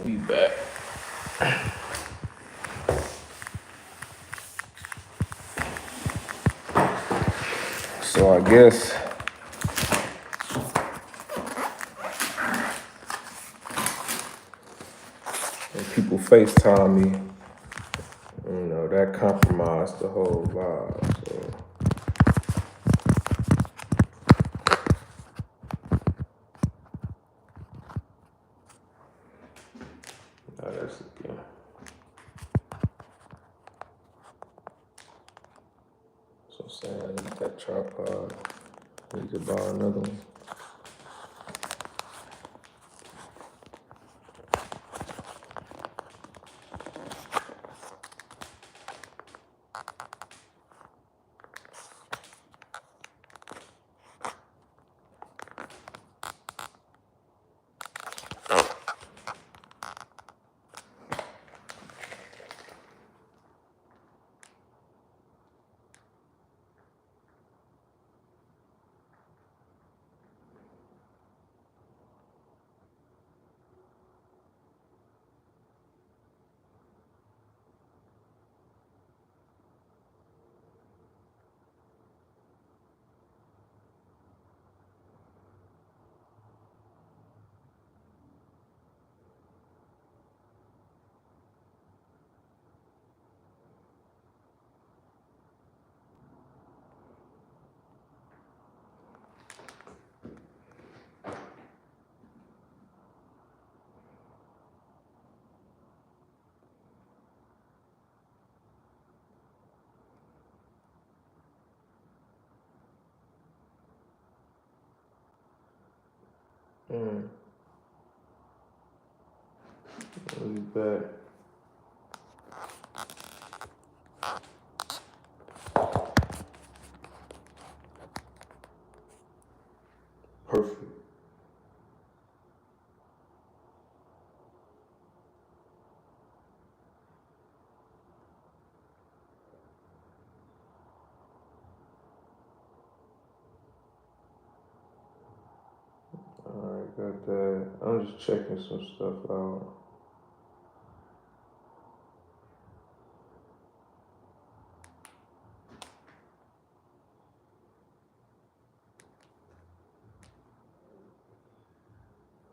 We back. So I guess when people FaceTime me, you know, that compromised the whole vibe. So now that's again. So I'm saying I need that tripod. I need to buy another one. I'll be back. Perfect. Alright, got that. I'm just checking some stuff out.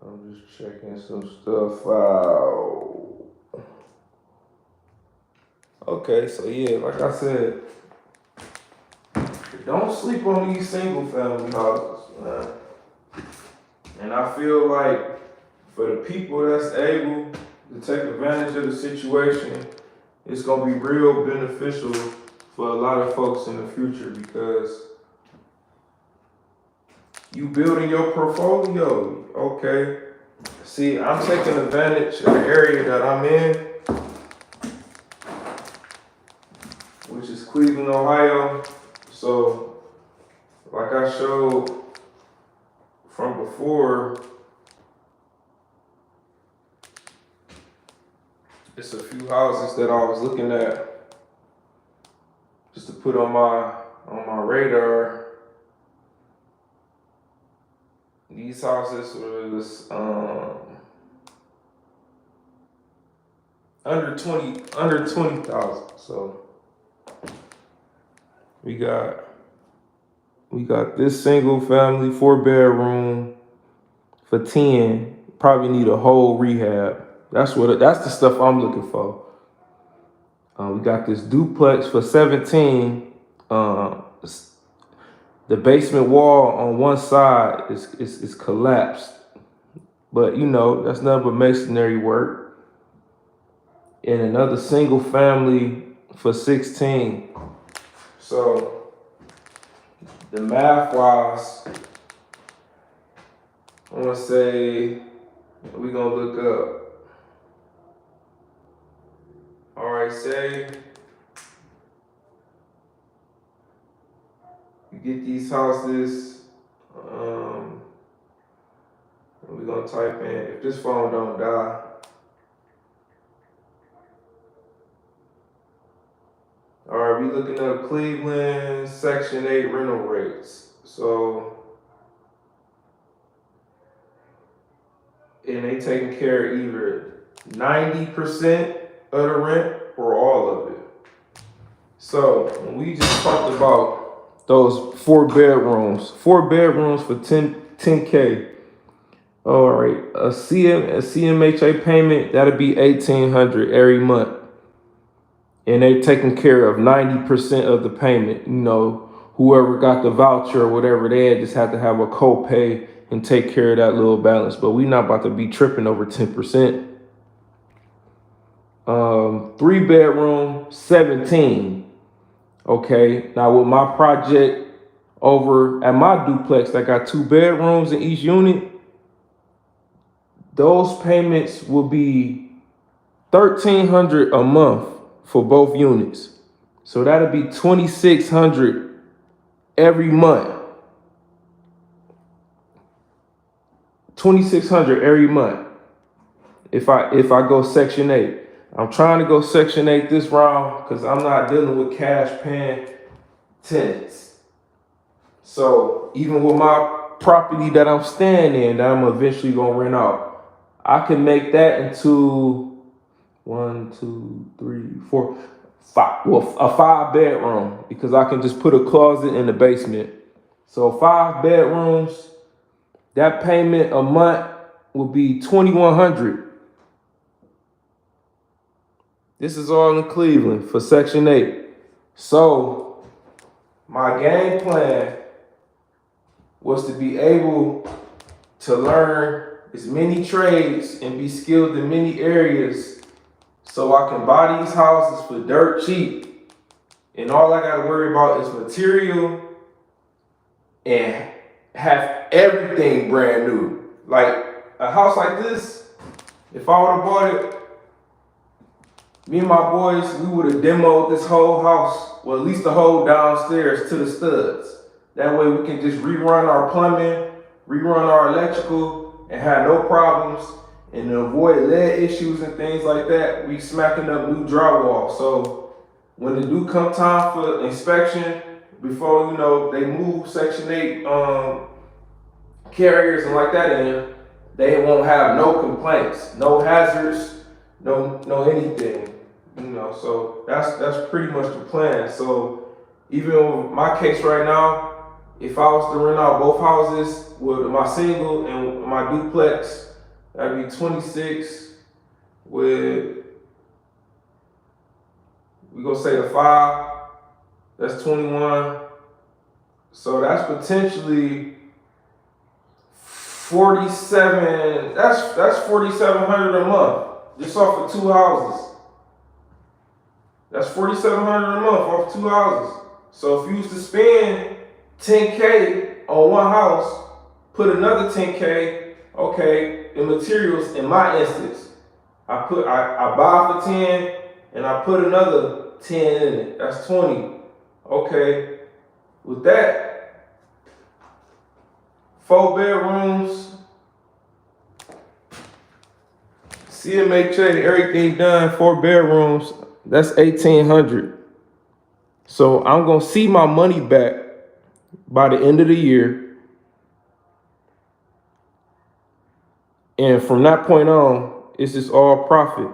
I'm just checking some stuff out. Okay, so yeah, like I said, don't sleep on these single family houses, man. And I feel like for the people that's able to take advantage of the situation, it's gonna be real beneficial for a lot of folks in the future because you building your portfolio, okay? See, I'm taking advantage of the area that I'm in, which is Cleveland, Ohio. So, like I showed from before, it's a few houses that I was looking at just to put on my radar. These houses was under 20,000. So we got this single family 4-bedroom for 10. Probably need a whole rehab. That's the stuff I'm looking for. We got this duplex for 17. The basement wall on one side is collapsed, but you know that's nothing but masonry work. And another single family for 16. So the math wise, I want to say we're gonna look up. All right, say you get these houses. We're gonna type in, if this phone don't die. All right, we looking up Cleveland Section 8 rental rates. So, and they taking care of either 90% of the rent or all of it. So we just talked about those 4 bedrooms. 4 bedrooms for 10K. All right, a CMHA payment, that'll be $1,800 every month. And they're taking care of 90% of the payment. You know, whoever got the voucher or whatever, they just have to have a copay and take care of that little balance. But we not about to be tripping over 10%. 3 bedroom, 17. Okay, now with my project over at my duplex that got 2 bedrooms in each unit, those payments will be $1,300 a month for both units. So that'll be $2,600 every month. $2,600 every month. If I go Section 8. I'm trying to go Section 8 this round because I'm not dealing with cash paying tenants. So even with my property that I'm staying in, that I'm eventually gonna rent out, I can make that into 1, 2, 3, 4, 5. Well, a 5 bedroom because I can just put a closet in the basement. So 5 bedrooms, that payment a month will be $2,100. This is all in Cleveland for Section 8. So my game plan was to be able to learn as many trades and be skilled in many areas so I can buy these houses for dirt cheap. And all I got to worry about is material and have everything brand new. Like a house like this, if I would have bought it, me and my boys, we would have demoed this whole house, well, at least the whole downstairs to the studs. That way we can just rerun our plumbing, rerun our electrical, and have no problems. And to avoid lead issues and things like that, we smacking up new drywall. So when it do come time for inspection, before, you know, they move Section 8 carriers and like that in, they won't have no complaints, no hazards, no anything. You know, so that's pretty much the plan. So even with my case right now, if I was to rent out both houses with my single and my duplex, that'd be 26 with, we gonna say the 5, that's 21. So that's potentially 47, that's $4,700 a month just off of 2 houses. That's $4,700 a month off 2 houses. So if you used to spend 10K on one house, put another 10K, okay, in materials in my instance. I buy for 10 and I put another 10 in it. That's 20. Okay. With that, 4 bedrooms, CMHA, everything done, 4 bedrooms. That's $1,800. So I'm gonna see my money back by the end of the year. And from that point on, it's just all profit.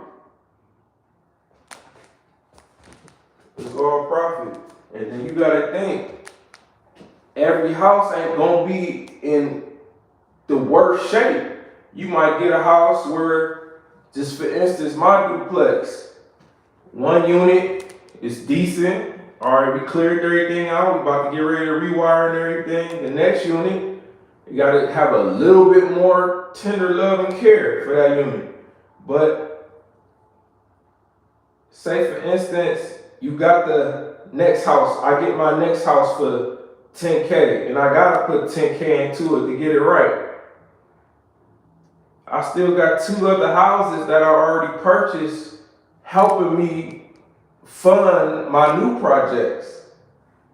It's all profit. And then you gotta think, every house ain't gonna be in the worst shape. You might get a house where, just for instance, my duplex, 1 unit is decent. All right, we cleared everything out. We about to get ready to rewire and everything. The next unit, you gotta have a little bit more tender love and care for that unit. But say for instance, you got the next house. I get my next house for 10K and I gotta put 10K into it to get it right. I still got 2 other houses that I already purchased helping me fund my new projects.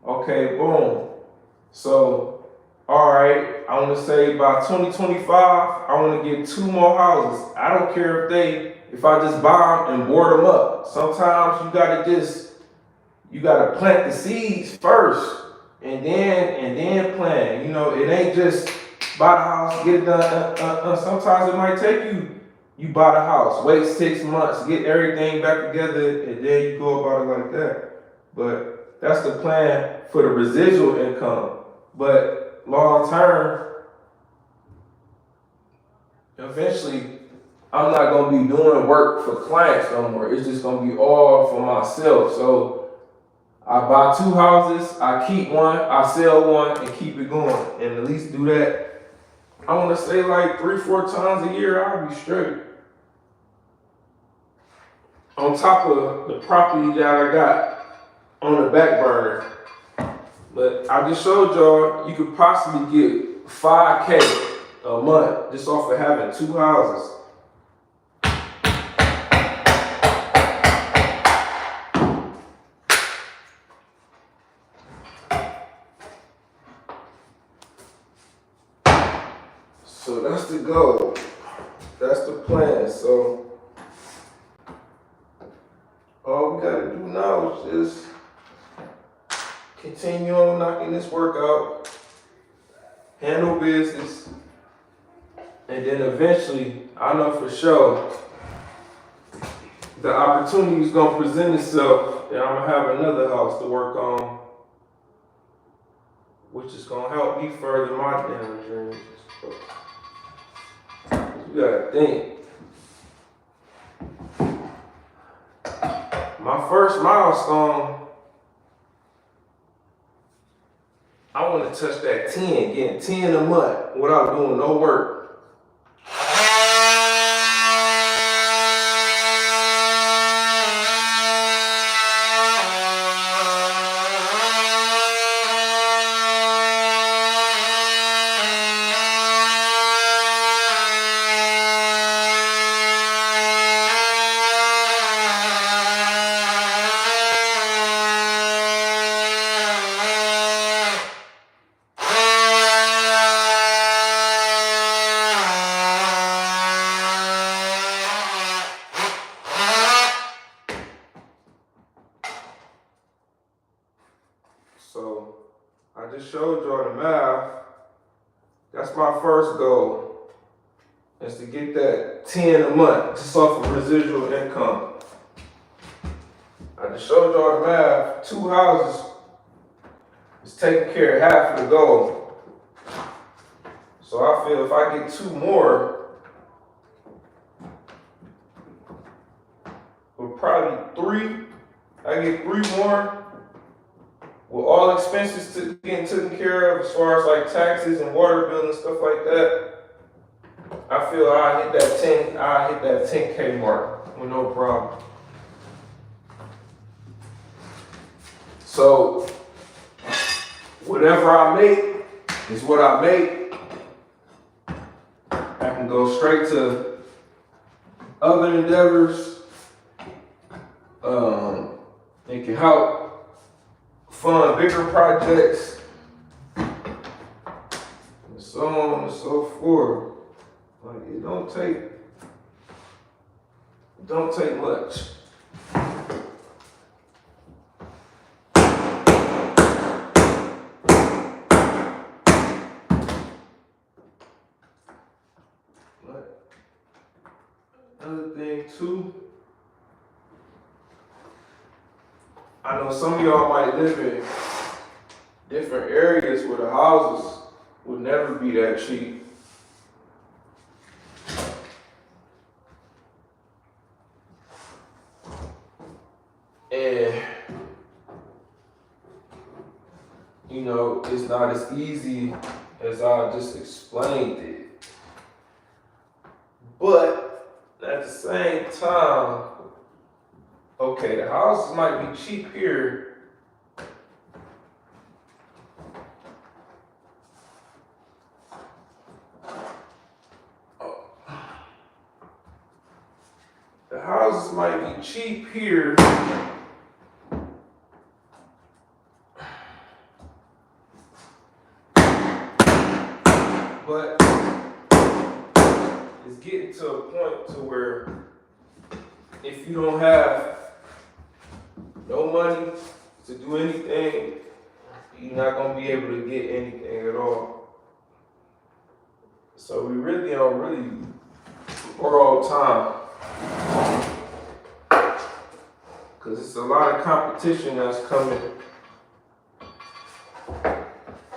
Okay, boom. So, all right, I want to say by 2025, I want to get 2 more houses. I don't care if I just buy them and board them up. Sometimes you gotta plant the seeds first and then plant. You know, it ain't just buy the house, get it done. Sometimes it might take you you buy the house, wait 6 months, get everything back together, and then you go about it like that. But that's the plan for the residual income. But long term, eventually, I'm not gonna be doing work for clients no more. It's just gonna be all for myself. So I buy 2 houses, I keep one, I sell one, and keep it going. And at least do that. I wanna say like 3-4 times a year, I'll be straight. On top of the property that I got on the back burner. But I just showed y'all you could possibly get $5K a month just off of having 2 houses. So that's the goal. That's the plan. So all we gotta do now is just continue on knocking this work out, handle business, and then eventually, I know for sure, the opportunity is gonna present itself, and I'm gonna have another house to work on, which is gonna help me further my damn dreams. You gotta think. My first milestone, I want to touch that 10, getting 10 a month without doing no work. So I just showed y'all the math. That's my first goal, is to get that 10 a month just off of residual income. I just showed y'all the math. 2 houses is taking care of half of the goal. So I feel if I get 2 more, or probably 3, I get 3 more, with all expenses getting taken care of as far as like taxes and water bill and stuff like that, I feel I hit that 10K mark with no problem. So whatever I make is what I make. I can go straight to other endeavors. It can help fund bigger projects, and so on and so forth. Like it don't take much. But another thing too, I know some of y'all might live in different areas where the houses would never be that cheap. And, you know, it's not as easy as I just explained it. But at the same time, okay, the houses might be cheap here, the houses might be cheap here, but it's getting to a point to where if you don't have no money to do anything, you're not gonna be able to get anything at all. So we really don't or all time. Because it's a lot of competition that's coming.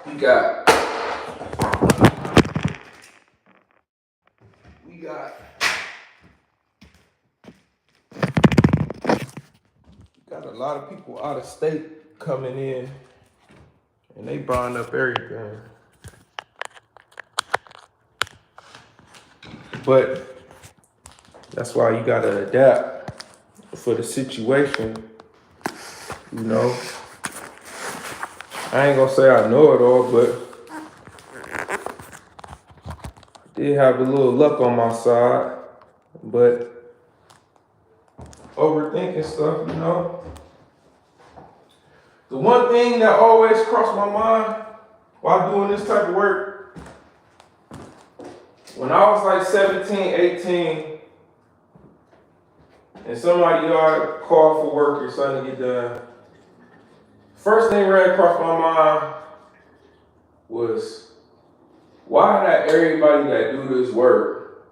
We got a lot of people out of state coming in, and they buying up everything. But that's why you gotta adapt for the situation, you know. I ain't gonna say I know it all, but I did have a little luck on my side. But overthinking stuff, you know. The one thing that always crossed my mind while doing this type of work, when I was like 17, 18, and somebody called for work or something to get done, first thing ran across my mind was, why not everybody that do this work?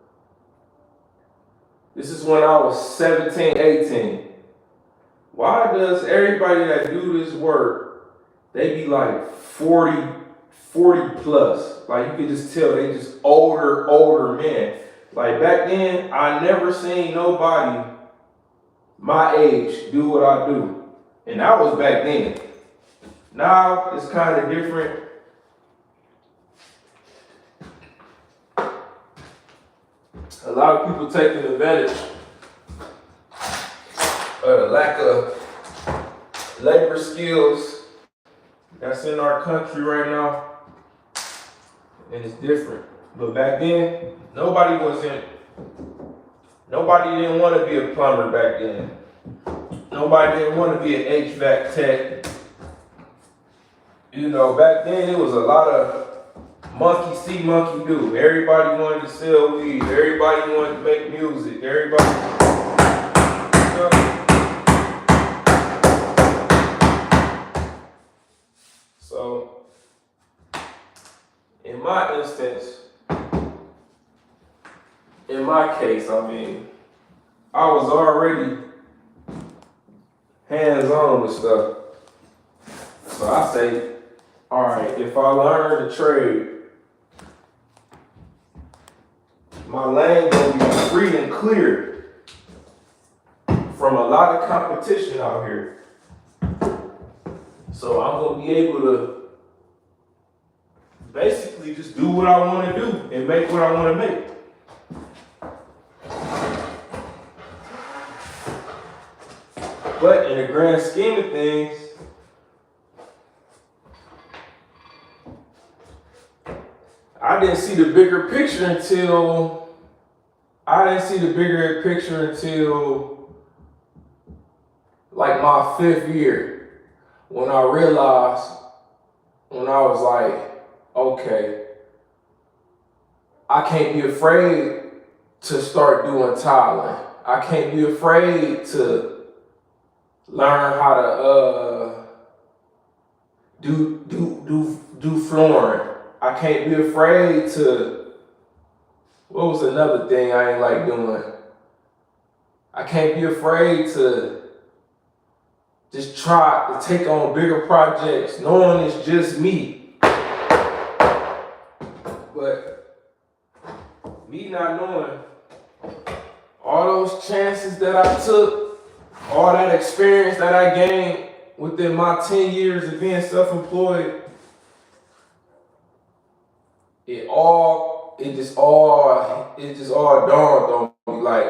This is when I was 17, 18. Why does everybody that do this work, they be like 40 plus? Like, you could just tell they just older men. Like, back then, I never seen nobody my age do what I do. And that was back then. Now, it's kind of different. A lot of people taking advantage of the lack of labor skills that's in our country right now, and it's different. But back then, nobody didn't want to be a plumber back then. Nobody didn't want to be an HVAC tech. You know, back then it was a lot of monkey see, monkey do. Everybody wanted to sell weed. Everybody wanted to make music. Everybody, you know. So, in my instance, in my case, I mean, I was already hands-on with stuff. So I say, all right, if I learn the trade, my lane gonna be free and clear from a lot of competition out here. So I'm gonna be able to basically just do what I want to do and make what I want to make. But in the grand scheme of things, I didn't see the bigger picture until like my 5th year, when I realized, when I was like, okay, I can't be afraid to start doing tiling. I can't be afraid to learn how to do flooring. I can't be afraid to, what was another thing I ain't like doing? I can't be afraid to just try to take on bigger projects, knowing it's just me. But me not knowing all those chances that I took, all that experience that I gained within my 10 years of being self-employed, it just all dawned on me. Like,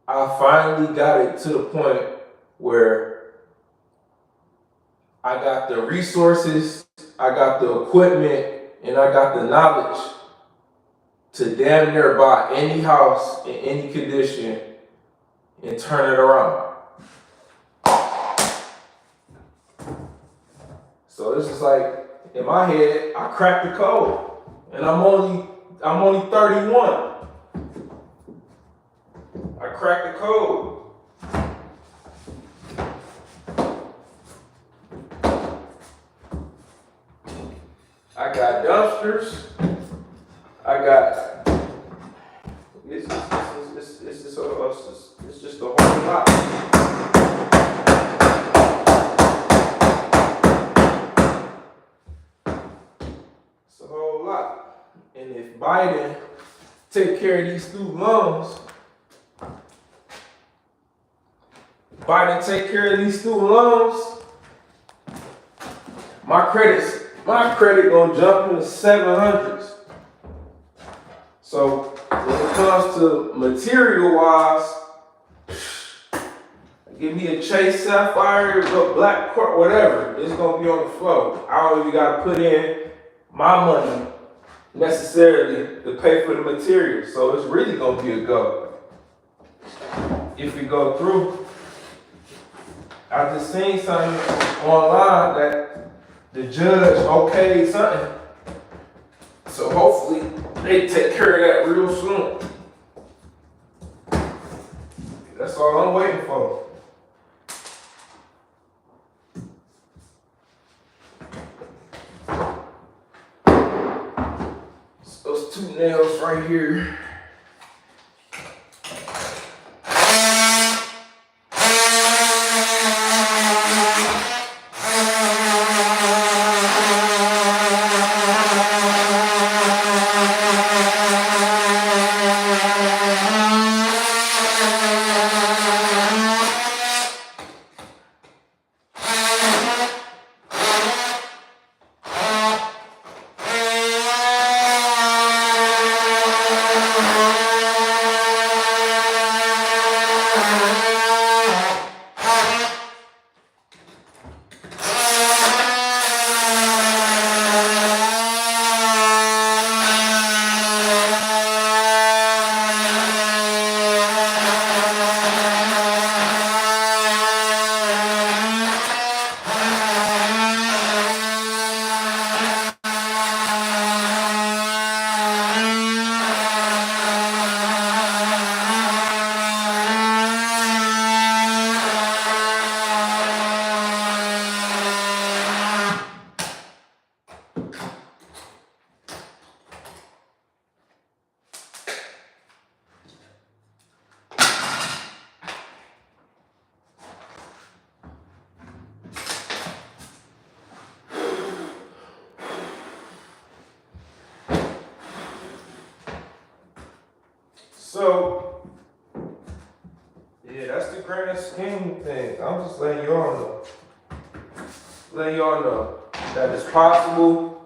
I finally got it to the point where I got the resources, I got the equipment, and I got the knowledge to damn near buy any house in any condition and turn it around. So this is like, in my head, I cracked the code. And I'm only 31. I cracked the code. I got dumpsters. It's just a whole lot. It's a whole lot. And if Biden take care of these student loans, my credit gonna jump in the 700s. So when it comes to material wise, give me a Chase Sapphire, a Black Court, whatever. It's gonna be on the floor. I don't even gotta put in my money necessarily to pay for the materials. So it's really gonna be a go if we go through. I just seen something online that the judge okayed something. So hopefully they take care of that real soon. That's all I'm waiting for. So those two nails right here. So, yeah, that's the grand scheme of things. I'm just letting y'all know. That it's possible.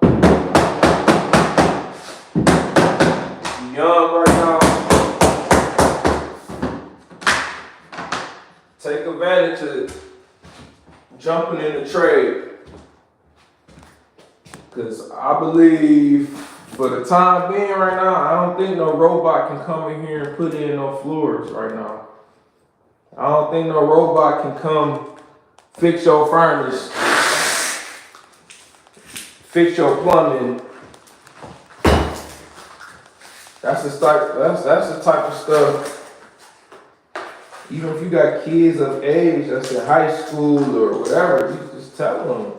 You're young right now. Take advantage of jumping in the trade. Because I believe for the time being right now, I don't think no robot can come in here and put in no floors right now. I don't think no robot can come fix your furnace, fix your plumbing. That's the type of stuff. Even if you got kids of age that's in high school or whatever, you just tell them.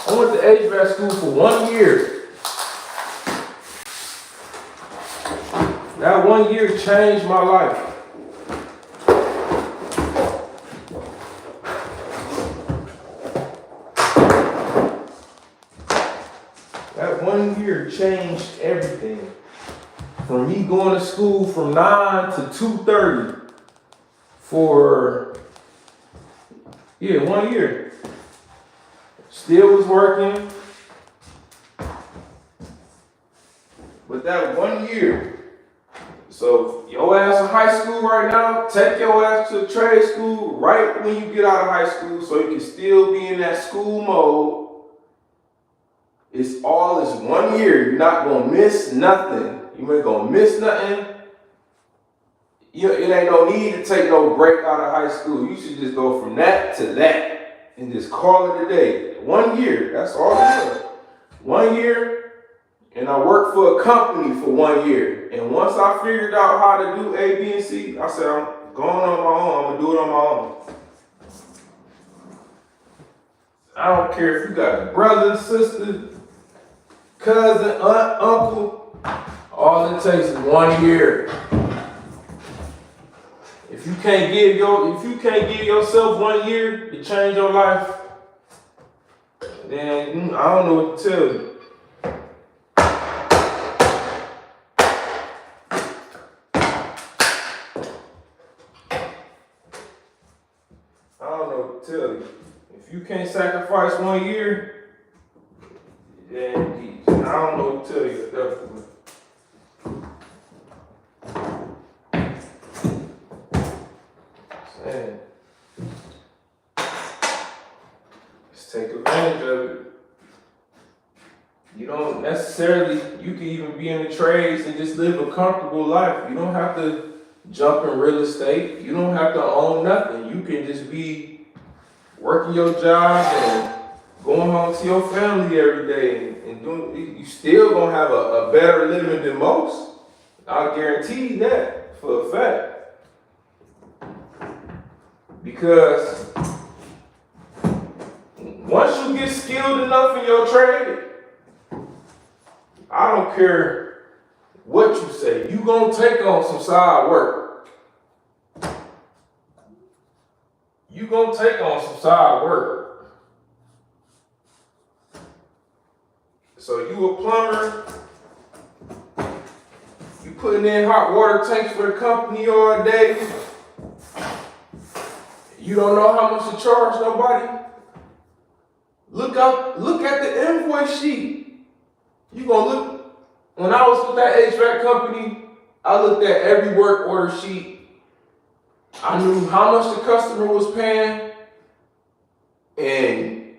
I went to HVAC school for 1 year. That 1 year changed my life. That 1 year changed everything. From me going to school from 9 to 2:30 for 1 year. Still was working, but that 1 year. So your ass in high school right now, take your ass to trade school right when you get out of high school so you can still be in that school mode. It's 1 year. You're not gonna miss nothing. You ain't gonna miss nothing. It ain't no need to take no break out of high school. You should just go from that to that. And just call it a day. 1 year, that's all it is. 1 year, and I worked for a company for 1 year. And once I figured out how to do A, B, and C, I said, I'm going on my own. I'm gonna do it on my own. I don't care if you got a brother, sister, cousin, aunt, uncle, All it takes is 1 year. If you can't give yourself 1 year to change your life, then I don't know what to tell you. I don't know what to tell you. If you can't sacrifice 1 year, then I don't know what to tell you. Definitely. Man. Just take advantage of it. You don't necessarily, you can even be in the trades and just live a comfortable life. You don't have to jump in real estate. You don't have to own nothing. You can just be working your job and going home to your family every day and doing, you still gonna have a better living than most. I'll guarantee you that for a fact. Because once you get skilled enough in your trade, I don't care what you say, you gonna take on some side work. You gonna take on some side work. So you a plumber, you putting in hot water tanks for the company all day. You don't know how much to charge nobody? Look at the invoice sheet. You gonna look, when I was with that HVAC company, I looked at every work order sheet. I knew how much the customer was paying, and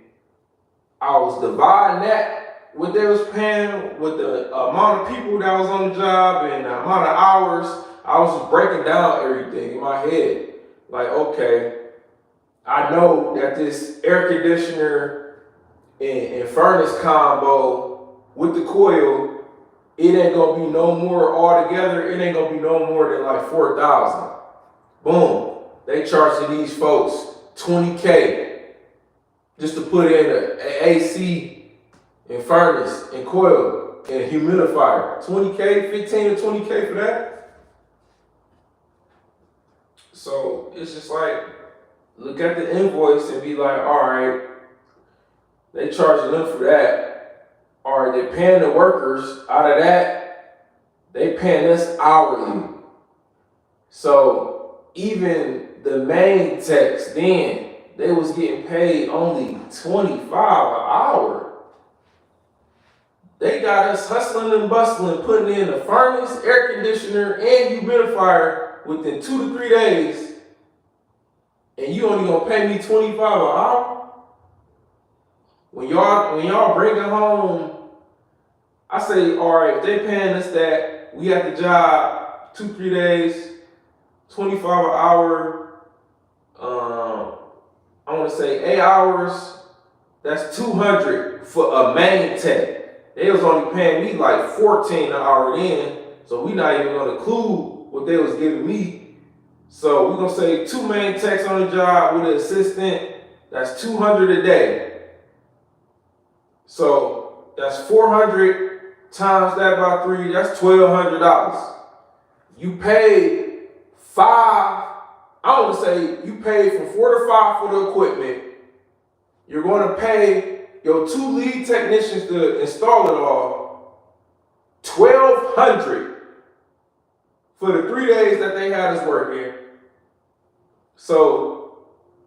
I was dividing that, what they was paying, with the amount of people that was on the job and the amount of hours. I was just breaking down everything in my head. Like, okay, I know that this air conditioner and furnace combo with the coil, it ain't gonna be no more altogether. It ain't gonna be no more than like 4,000. Boom. They charging these folks $20K just to put in an AC and furnace and coil and a humidifier. $20K, 15 to 20K for that. So it's just like, look at the invoice and be like, all right, they charging them for that. All right, they paying the workers out of that. They paying us hourly. So even the main techs then, they was getting paid only $25 an hour. They got us hustling and bustling, putting in a furnace, air conditioner, and humidifier within 2 to 3 days. And you only gonna pay me $25 an hour? When y'all bring it home, I say, all right, if they paying us that, we at the job 2, 3 days, $25 an hour, I wanna say 8 hours, that's $200 for a main tech. They was only paying me like $14 an hour then, so we not even gonna include what they was giving me. So we're gonna say 2 main techs on the job with an assistant, that's $200 a day. So that's 400 times that by 3, that's $1,200. You paid 5, I want to say you paid from 4 to 5 for the equipment. You're going to pay your 2 lead technicians to install it all $1,200 for the 3 days that they had us working. So,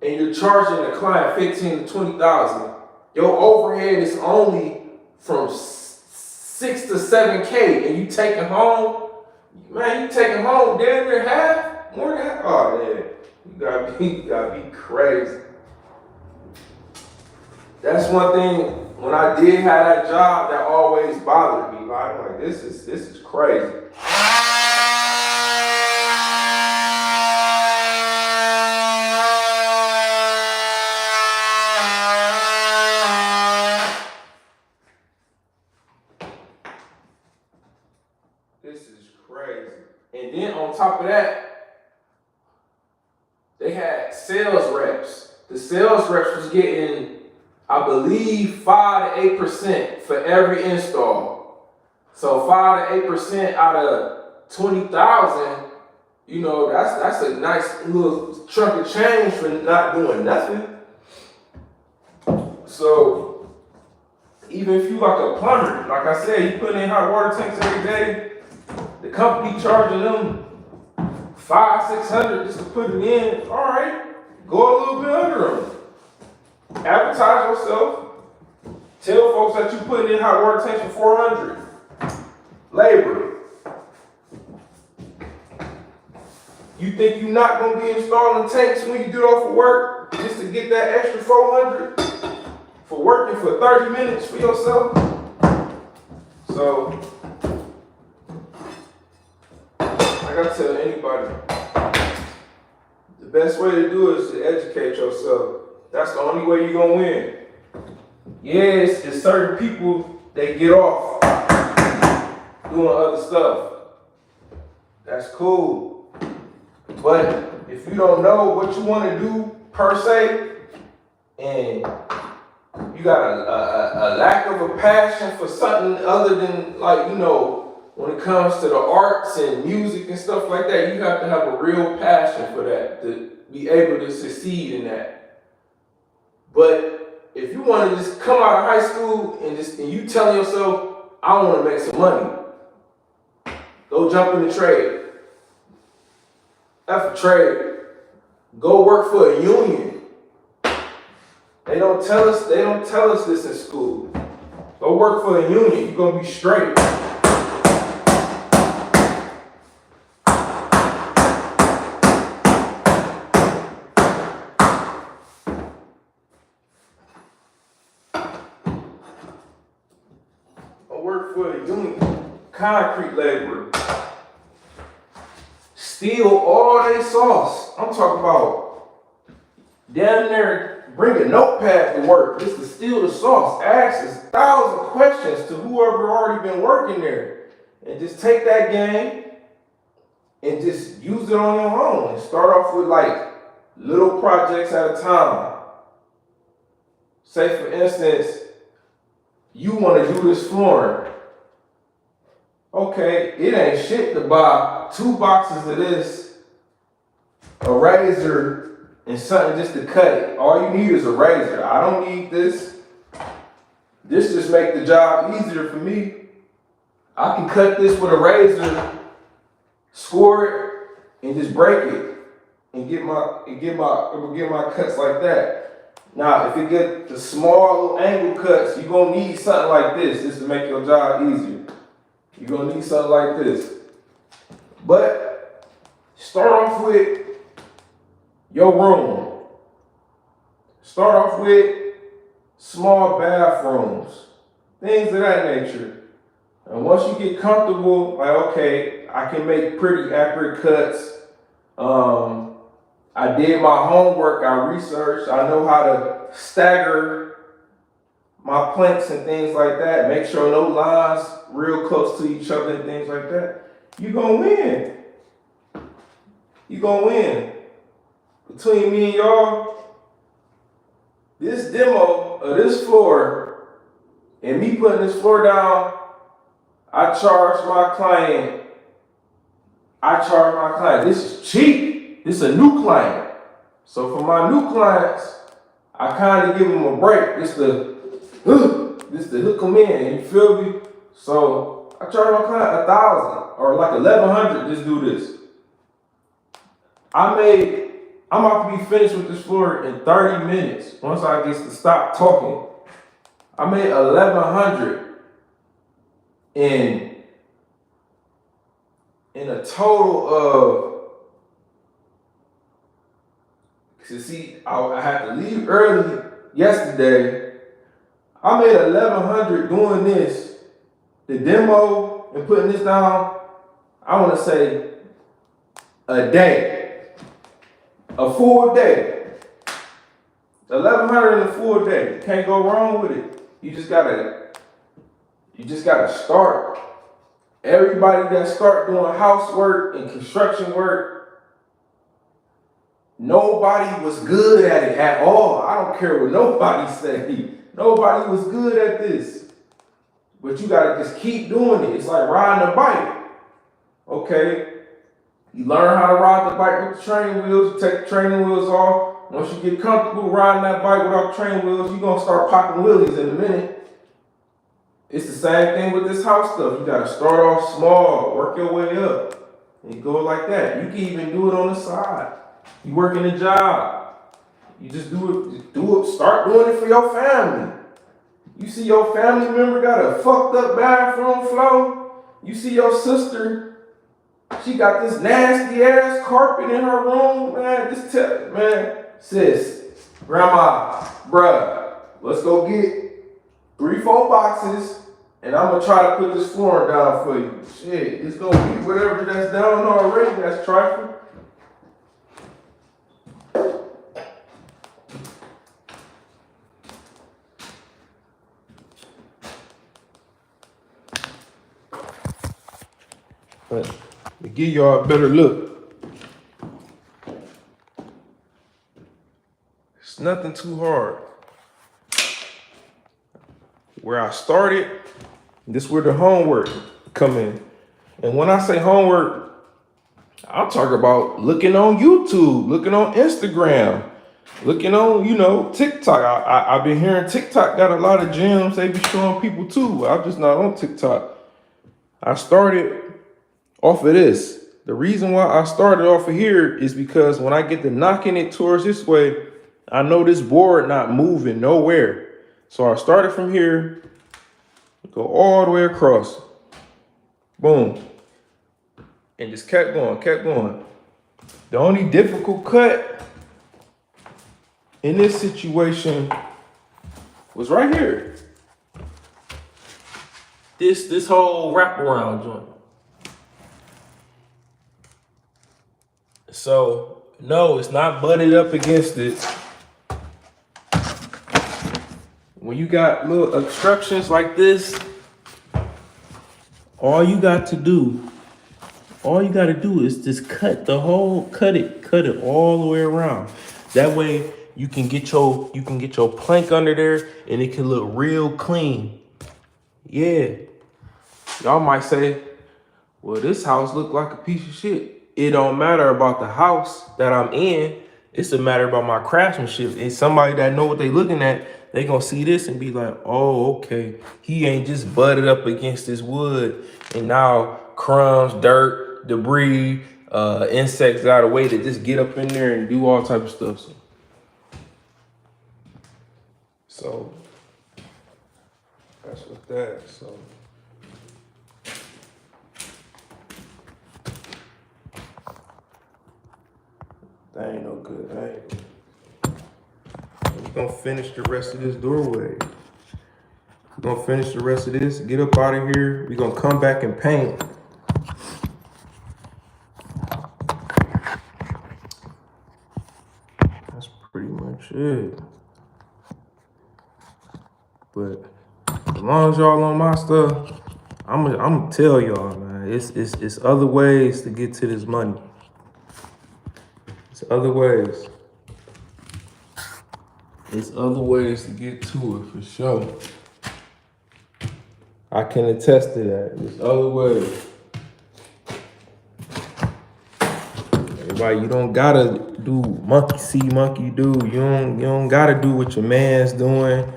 and you're charging the client $15,000 to $20,000. Your overhead is only from 6 to 7K, and you taking home, man, you taking home damn near half, more than half. Oh yeah, you gotta be crazy. That's one thing. When I did have that job, that always bothered me. Like, I'm like, this is crazy. This is crazy. And then on top of that, they had sales reps. The sales reps was getting, I believe, 5 to 8% for every install. So 5 to 8% out of 20,000, you know, that's a nice little chunk of change for not doing nothing. So even if you like a plumber, like I said, you put in hot water tanks every day, the company charging them $500-600 just to put it in. All right, go a little bit under them. Advertise yourself. Tell folks that you put in hot water tanks for $400. Labor. You think you're not gonna be installing tanks when you get off of work just to get that extra $400 for working for 30 minutes for yourself? So, I gotta tell anybody, the best way to do it is to educate yourself. That's the only way you're gonna win. Yes, it's certain people, they get off doing other stuff. That's cool. But if you don't know what you want to do per se, and you got a lack of a passion for something other than, like, you know, when it comes to the arts and music and stuff like that, you have to have a real passion for that to be able to succeed in that. But if you want to just come out of high school and you telling yourself, I want to make some money, go jump in the trade. F a trade. Go work for a union. They don't tell us this in school. Go work for a union. You're gonna be straight. Go work for a union. Concrete laborer. Steal all they sauce. I'm talking about down there, bring a notepad to work just to steal the sauce. Ask 1,000 questions to whoever already been working there. And just take that game and just use it on your own. And start off with like little projects at a time. Say for instance, you want to do this flooring. Okay, it ain't shit to buy 2 boxes of this, a razor, and something just to cut it. All you need is a razor. I don't need this. This just make the job easier for me. I can cut this with a razor, score it, and just break it, and get my cuts like that. Now, if you get the small little angle cuts, you're gonna need something like this just to make your job easier. You're gonna need something like this. But start off with your room. Start off with small bathrooms, things of that nature. And once you get comfortable, like, okay, I can make pretty accurate cuts. I did my homework, I researched, I know how to stagger my planks and things like that. Make sure no lines real close to each other and things like that. You're gonna win. You're gonna win. Between me and y'all, this demo of this floor and me putting this floor down, I charge my client. This is cheap. This is a new client. So for my new clients, I kind of give them a break. This to hook them in. You feel me? So I charge my client 1,000 or like 1,100. Just do this. I'm about to be finished with this floor in 30 minutes. Once I get to stop talking, I made 1,100 in a total of. Cause see, I had to leave early yesterday. I made 1,100 doing this, the demo and putting this down. I want to say a day, a full day. 1,100 in a full day. Can't go wrong with it. You just gotta start. Everybody that start doing housework and construction work, nobody was good at it at all. I don't care what nobody say. Nobody was good at this. But you gotta just keep doing it. It's like riding a bike. Okay, you learn how to ride the bike with the training wheels, you take the training wheels off. Once you get comfortable riding that bike without training wheels, you're gonna start popping wheelies in a minute. It's the same thing with this house stuff. You gotta start off small, work your way up, and go like that. You can even do it on the side. You working a job, you just do it, start doing it for your family. You see your family member got a fucked up bathroom floor. You see your sister, she got this nasty ass carpet in her room, man. Man, sis, grandma, bruh, let's go get 3-4 boxes, and I'm gonna try to put this flooring down for you. Shit, it's gonna be whatever that's down already. That's trifling. But to give y'all a better look, it's nothing too hard. Where I started, this is where the homework come in. And when I say homework, I'm talking about looking on YouTube, looking on Instagram, looking on, TikTok. I've been hearing TikTok got a lot of gems they be showing people too. I'm just not on TikTok. I started off of this. The reason why I started off of here is because when I get to knocking it towards this way, I know this board not moving nowhere. So I started from here, go all the way across. Boom. And just kept going. The only difficult cut in this situation was right here. This whole wraparound joint. So, no, it's not butted up against it. When you got little obstructions like this, all you got to do is just cut it all the way around. That way you can get your plank under there and it can look real clean. Yeah. Y'all might say, well, this house look like a piece of shit. It don't matter about the house that I'm in. It's a matter about my craftsmanship. And somebody that know what they looking at, they gonna see this and be like, oh, okay. He ain't just butted up against this wood and now crumbs, dirt, debris, insects got a way to just get up in there and do all type of stuff. So that's what that. So that ain't no good. We're gonna finish the rest of this doorway. We're gonna finish the rest of this, get up out of here. We're gonna come back and paint. That's pretty much it. But as long as y'all on my stuff, I'm gonna tell y'all, man, it's other ways to get to this money. It's other ways. There's other ways to get to it for sure. I can attest to that. There's other ways. Everybody, you don't gotta do monkey see, monkey do. You don't gotta do what your man's doing.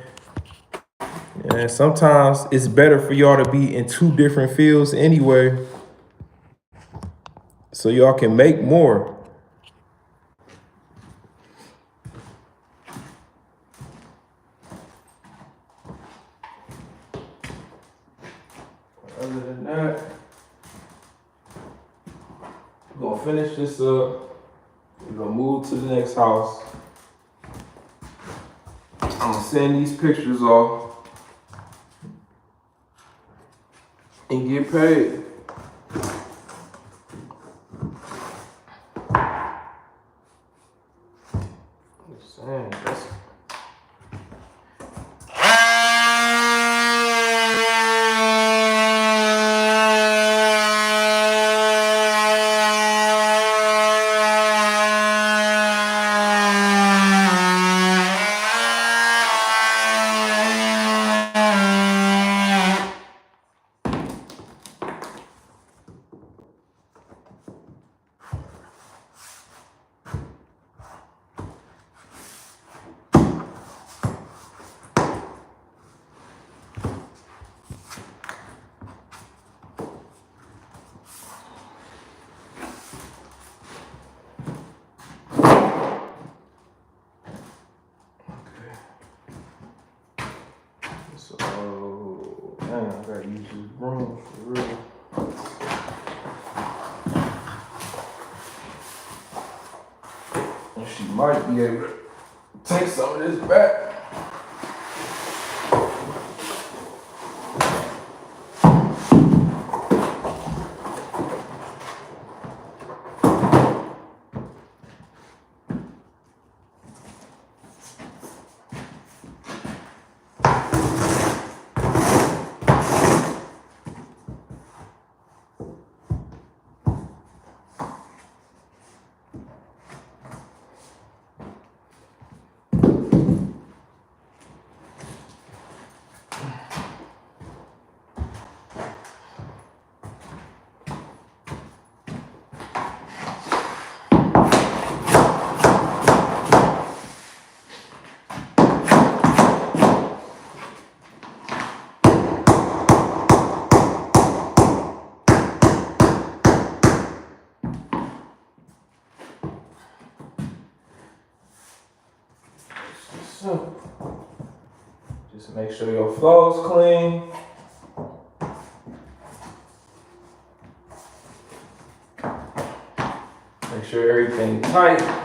And sometimes it's better for y'all to be in 2 different fields anyway, so y'all can make more. Other than that, we're gonna finish this up. We're gonna move to the next house. I'm gonna send these pictures off and get paid. Just saying, that's Damn, I gotta use this broom for real. And she might be able to take some of this back. So, just make sure your flow's clean. Make sure everything tight.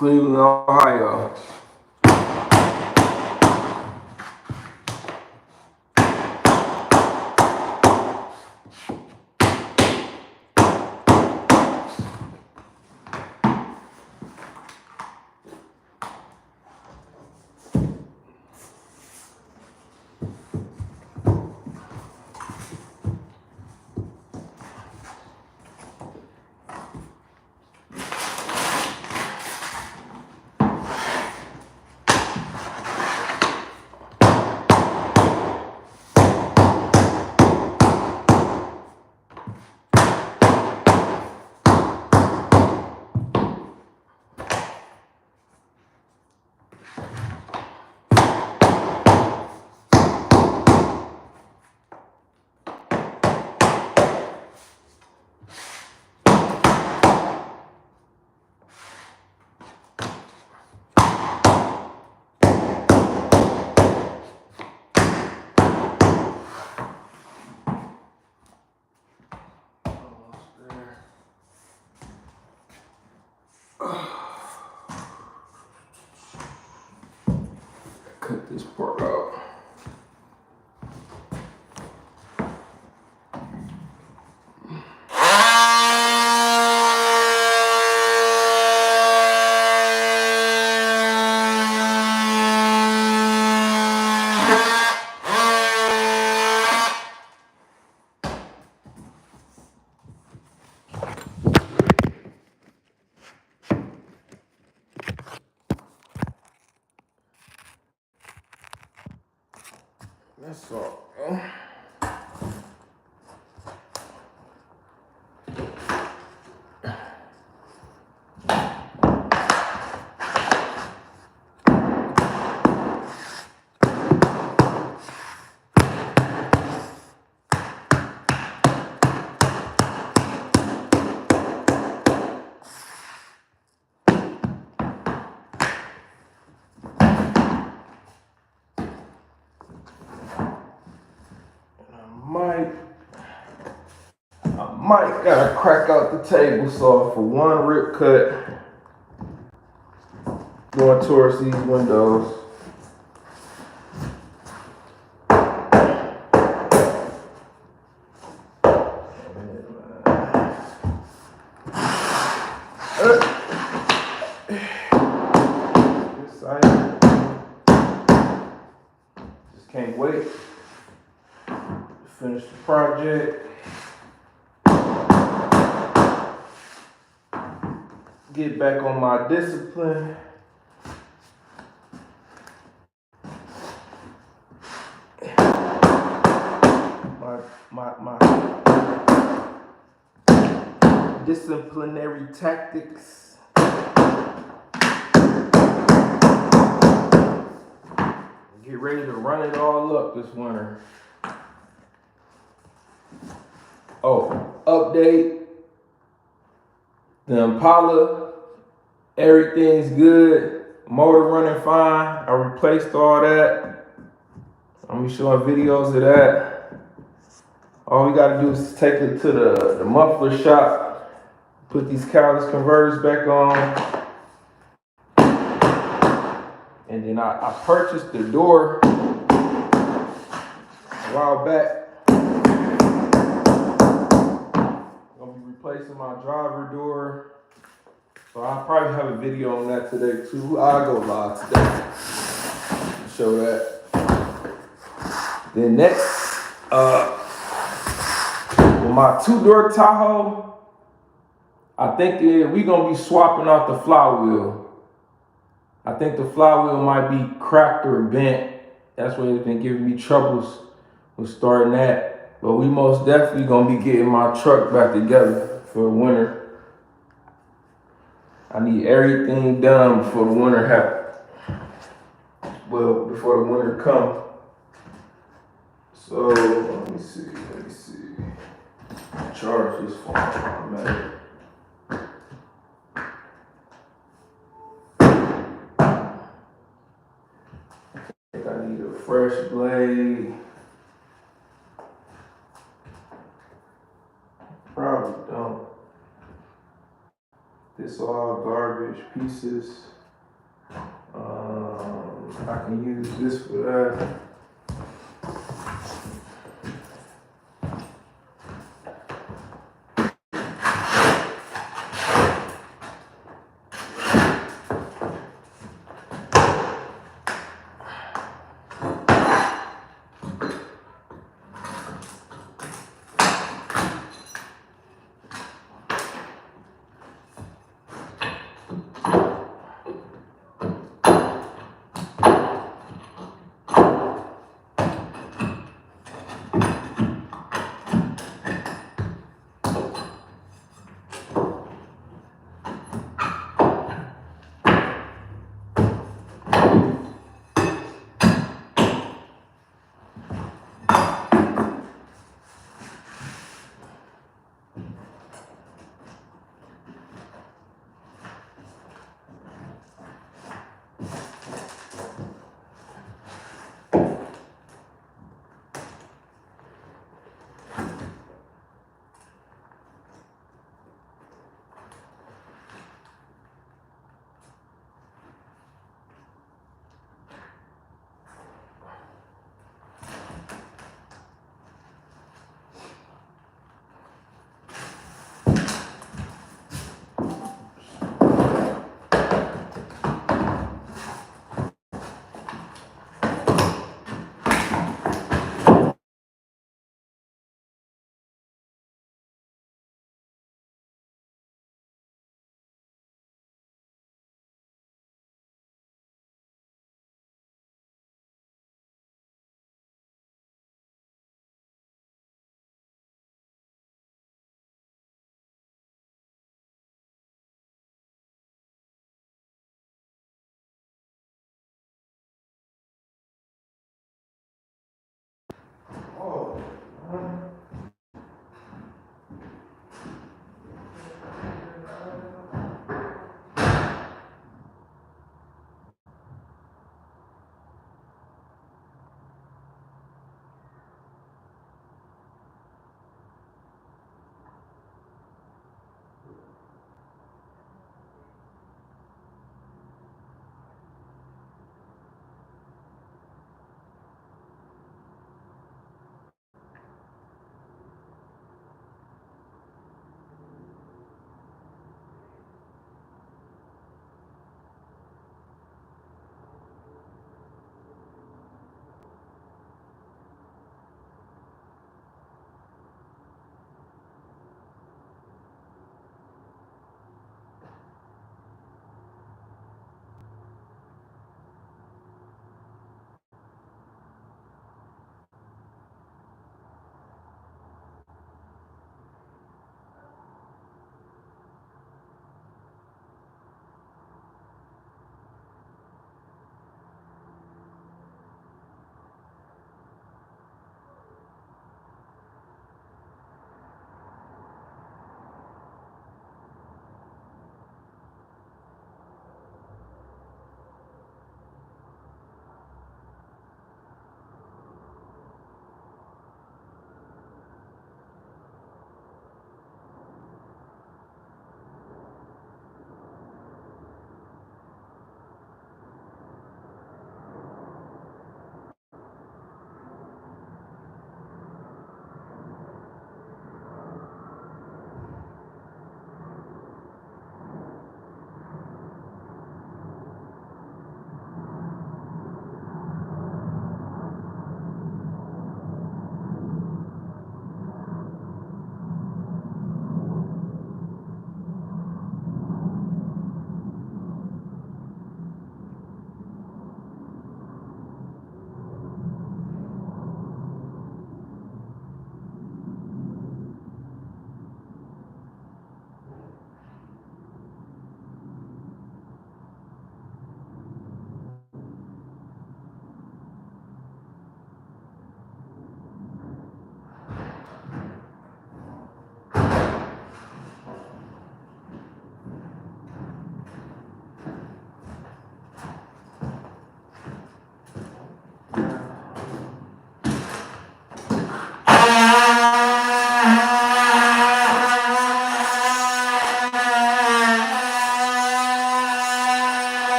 Cleveland, Ohio. this part out. That's all. I might gotta crack out the table saw for one rip cut going towards these windows. Just can't wait to finish the project. Get back on my discipline. My disciplinary tactics. Get ready to run it all up this winter. Oh, update. The Impala, everything's good. Motor running fine. I replaced all that. I'm gonna show videos of that. All we gotta do is take it to the muffler shop, put these cowless converters back on. And then I purchased the door a while back. I'm gonna be replacing my driver door. So I'll probably have a video on that today too. I'll go live today. Show that. Then next, with my 2-door Tahoe, I think we gonna be swapping out the flywheel. I think the flywheel might be cracked or bent. That's what it's been giving me troubles with starting that. But we most definitely gonna be getting my truck back together for the winter. I need everything done before the winter happens. Well, before the winter comes. So let me see. Charge this phone. I'm at it. I think I need a fresh blade. Probably don't. This all garbage pieces. I can use this for that.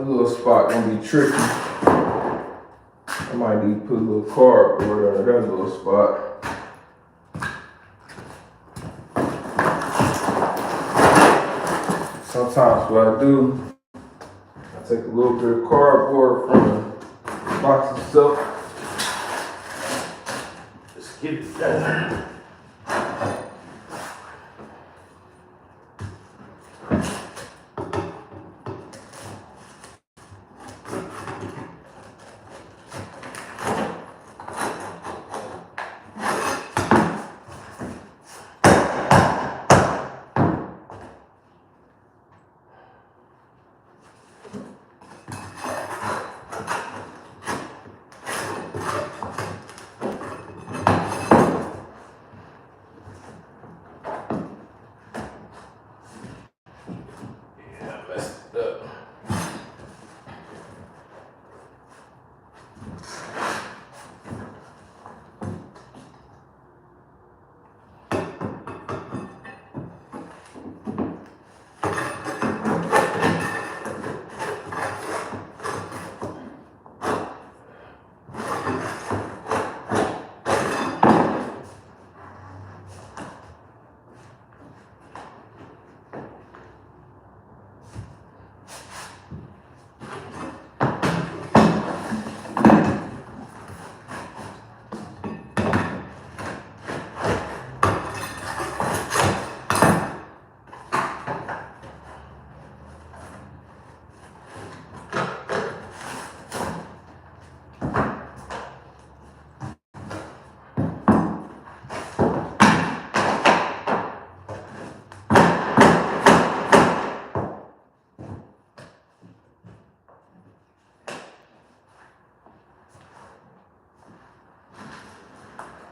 That little spot gonna be tricky. I might need to put a little cardboard under that little spot. Sometimes what I do, I take a little bit of cardboard from the box itself. Just get it down.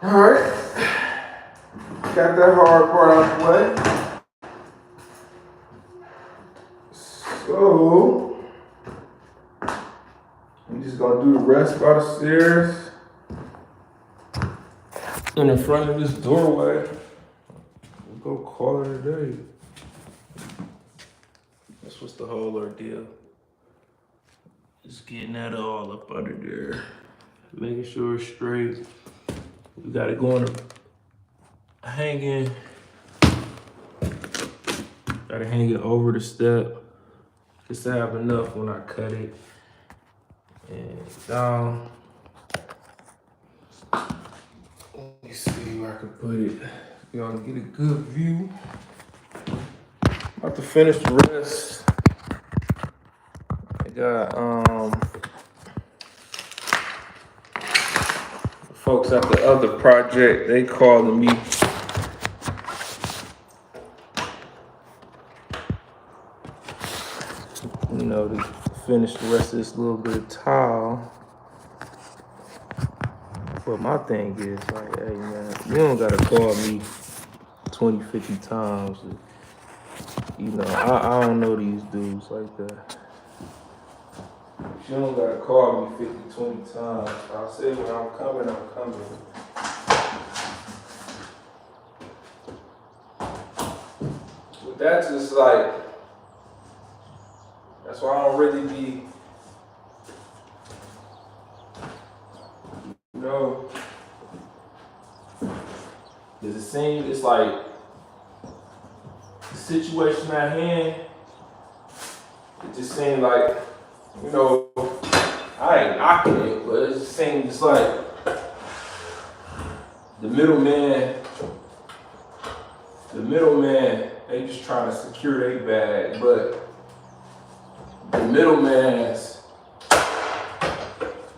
All right, got that hard part out the way. So, I'm just gonna do the rest by the stairs in the front of this doorway. We'll go call it a day. That's what's the whole ordeal. Just getting that all up under there, making sure it's straight. We got it going hanging. Got it hanging over the step just to have enough when I cut it. And down. Let me see where I can put it. Y'all can get a good view. About to finish the rest. I got folks at the other project, they calling me. You know, to finish the rest of this little bit of tile. But my thing is like, hey man, you don't gotta call me 20, 50 times. You know, I don't know these dudes like that. You don't gotta call me 50, 20 times. I'll say when I'm coming, I'm coming. But that's just like, that's why I don't really be, you know, does it seem, it's like, the situation at hand, it just seemed like, you know, I ain't knocking it, but it just seems like the middleman, they just trying to secure their bag, but the middlemans,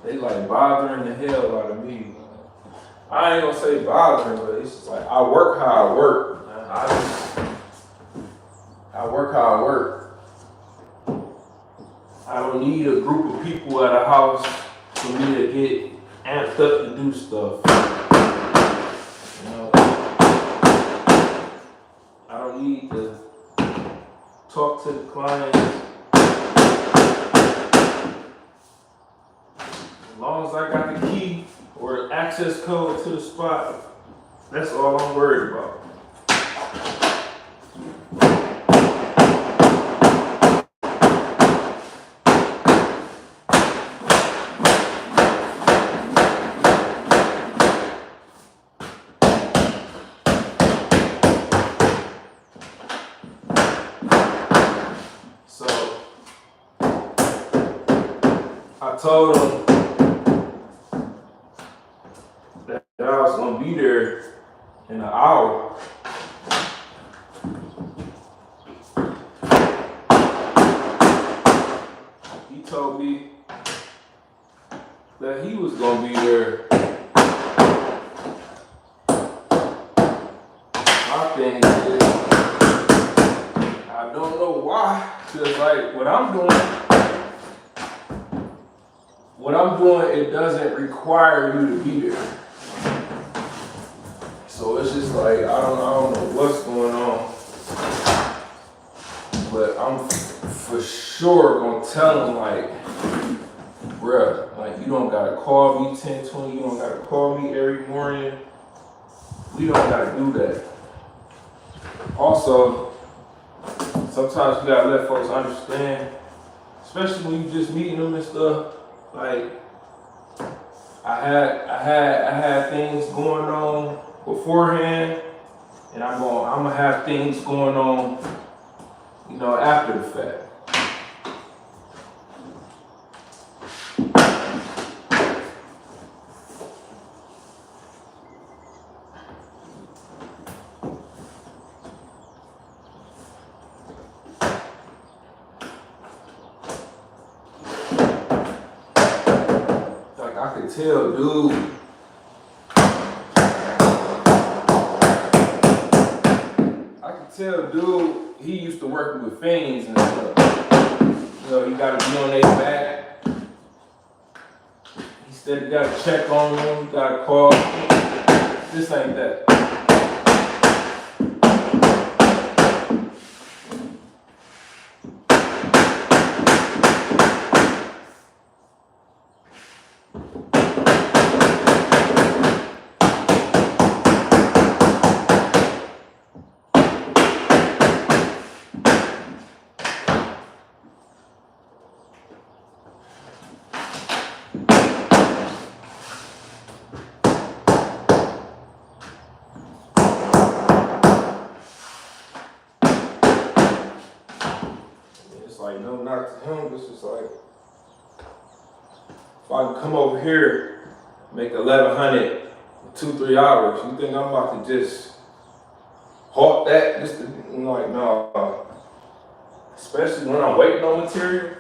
they like bothering the hell out of me. I ain't gonna say bothering, but it's just like I work how I work. I work how I work. I don't need a group of people at a house for me to get amped up to do stuff. You know, I don't need to talk to the clients. As long as I got the key or access code to the spot, that's all I'm worried about. I told him that I was gonna be there in an hour. He told me that he was gonna be there. My thing is, I don't know why, because like what I'm doing, it doesn't require you to be there. So it's just like, I don't know what's going on. But I'm for sure gonna tell him like, bruh, like you don't gotta call me 10:20, you don't gotta call me every morning. We don't gotta do that. Also, sometimes you gotta let folks understand, especially when you just meeting them and stuff. Like, I had things going on beforehand, and I'm gonna have things going on, you know, after the fact. I could tell, dude. He used to work with fiends and stuff. You know, he got to be on their back. He said he got to check on them. He got to call. This ain't that. Like, no, not to him. It's just like, if I can come over here, make 1,100 in 2-3 hours, you think I'm about to just halt that? Just to, I'm like, no. Especially when I'm waiting on material.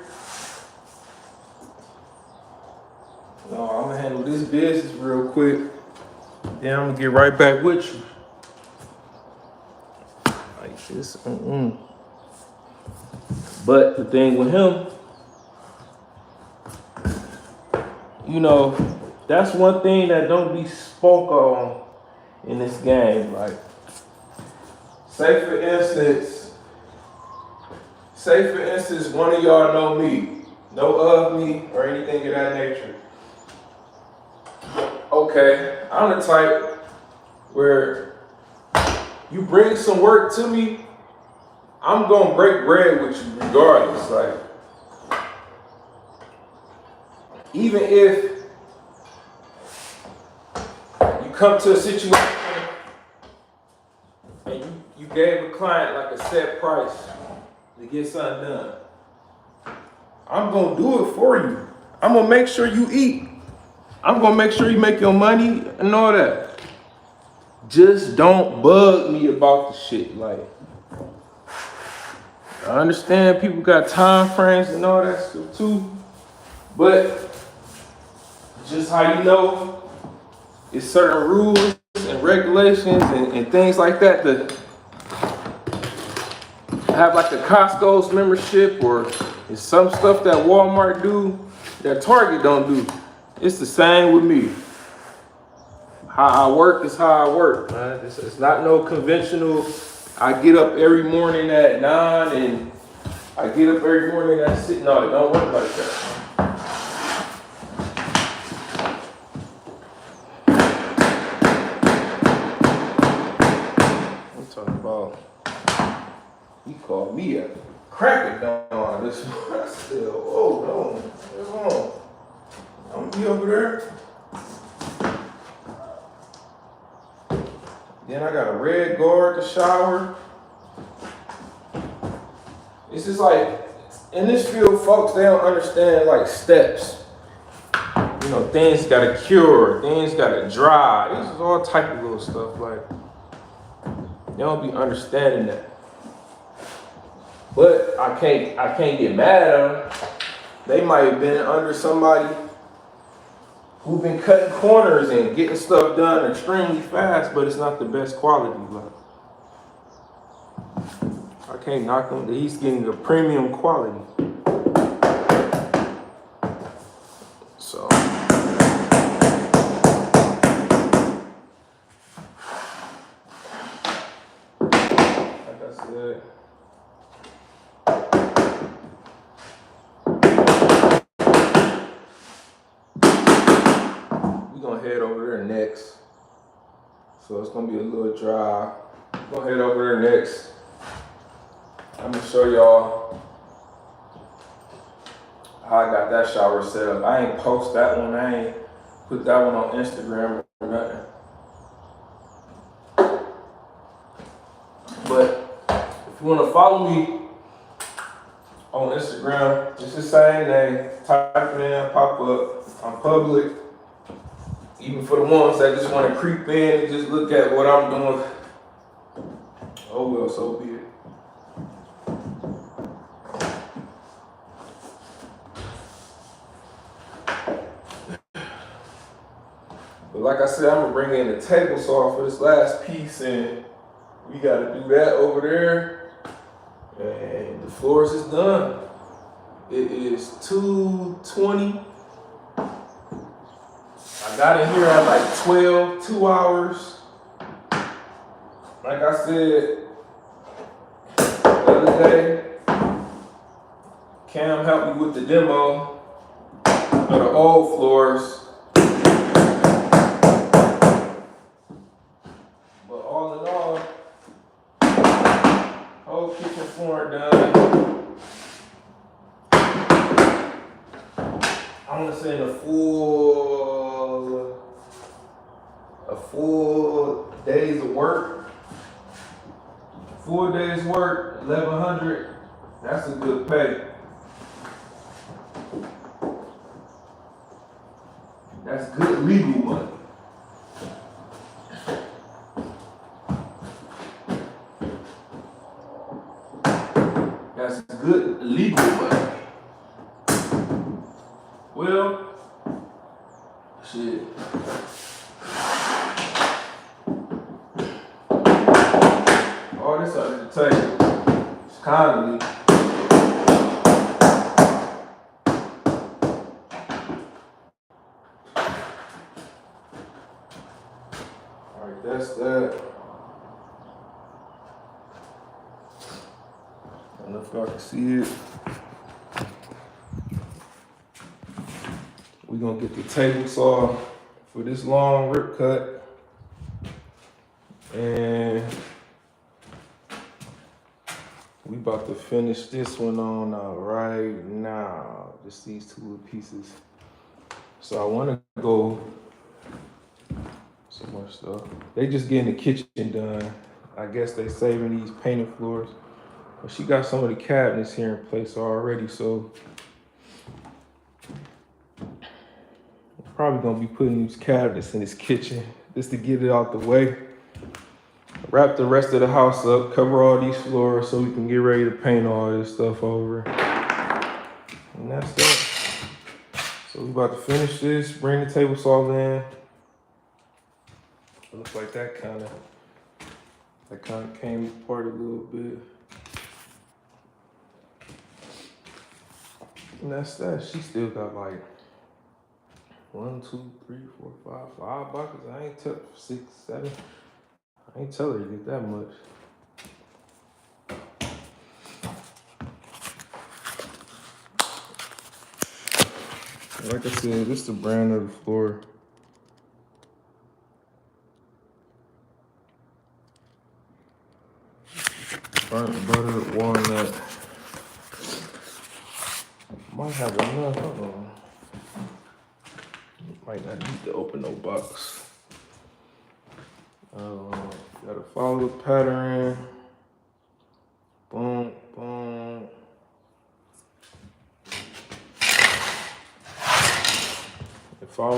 No, I'm gonna handle this business real quick. Then I'm gonna get right back with you. Like this. But the thing with him, you know, that's one thing that don't be spoke on in this game. Like, say for instance, one of y'all know me, know of me, or anything of that nature. Okay, I'm the type where you bring some work to me, I'm gonna break bread with you regardless. Like, even if you come to a situation and you gave a client like a set price to get something done, I'm gonna do it for you. I'm gonna make sure you eat. I'm gonna make sure you make your money and all that. Just don't bug me about the shit. Like, I understand people got time frames and all that stuff too, but just how you know, it's certain rules and regulations and things like that to have like a Costco's membership, or it's some stuff that Walmart do that Target don't do. It's the same with me. How I work is how I work, man. It's not no conventional. I get up every morning at 9 and I get up every morning at 6. No, it don't work like that. I'm talking about, he called me a crack it down this morning. I said, oh, no, what's wrong? I'm gonna be over there. Then I got a red guard to shower. It's just like, in this field, folks, they don't understand like steps. You know, things gotta cure, things gotta dry. This is all type of little stuff. Like, they don't be understanding that. But I can't get mad at them. They might have been under somebody who've been cutting corners and getting stuff done extremely fast, but it's not the best quality. Like, I can't knock him. He's getting a premium quality. So, like I said, we're gonna head over there next. So it's gonna be a little dry. We're gonna head over there next. I'm gonna show y'all how I got that shower set up. I ain't post that one. I ain't put that one on Instagram or nothing. But if you wanna follow me on Instagram, it's the same name. Type it in, pop up. I'm public. Even for the ones that just wanna creep in and just look at what I'm doing. Oh well, so be it. But like I said, I'm gonna bring in the table saw for this last piece, and we gotta do that over there. And the floors is done. It is 2:20. I got in here at like 12, 2 hours. Like I said the other day, Cam helped me with the demo of the old floors. But all in all, whole kitchen floor done. I want to say in a full days of work. Full day's work, 1,100. That's a good pay. That's good legal money. That's good legal money. Well, shit. All this under the table. It's kindly. Alright, that's that. I don't know if y'all can see it. We're gonna get the table saw for this long rip cut. And we about to finish this one on right now. Just these two little pieces. So I wanna go, so much stuff. They just getting the kitchen done. I guess they saving these painted floors. But she got some of the cabinets here in place already, so I'm probably gonna be putting these cabinets in this kitchen just to get it out the way. Wrap the rest of the house up, cover all these floors so we can get ready to paint all this stuff over. And that's that. So we about to finish this, bring the table saw in. It looks like that kind of came apart a little bit. And that's that. She still got like 1, 2, 3, 4, 5 boxes. I ain't took 6, 7. I ain't tell her to get that much. Like I said, this is the brand of the floor. Burnt butter, walnut. Might have enough. Hold on. Might not need to open no box. Gotta follow the pattern. Boom, boom. And follow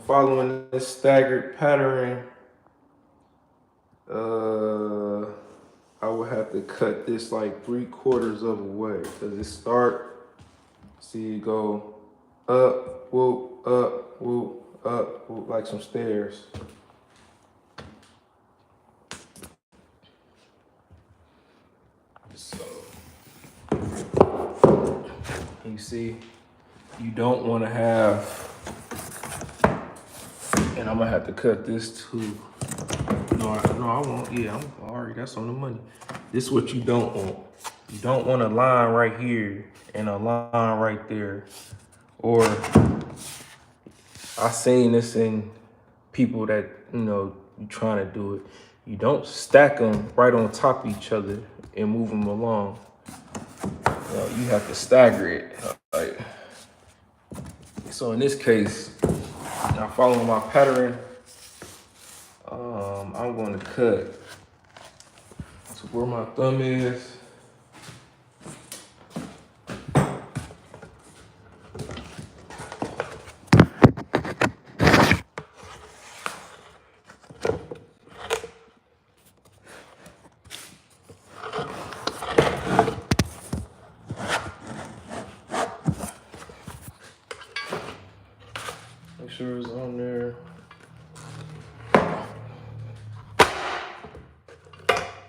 following this staggered pattern. I would have to cut this like 3/4 of a way because it start, see it go up, whoop, up, whoop, like some stairs. So you see, you don't want to have, and I'm gonna have to cut this too. No, I won't. Yeah, I'm already. That's on the money. This is what you don't want. You don't want a line right here and a line right there. Or I seen this in people that, you trying to do it. You don't stack them right on top of each other and move them along. You have to stagger it. Like, so in this case, now following my pattern, I'm going to cut to where my thumb is. Make sure it's on there.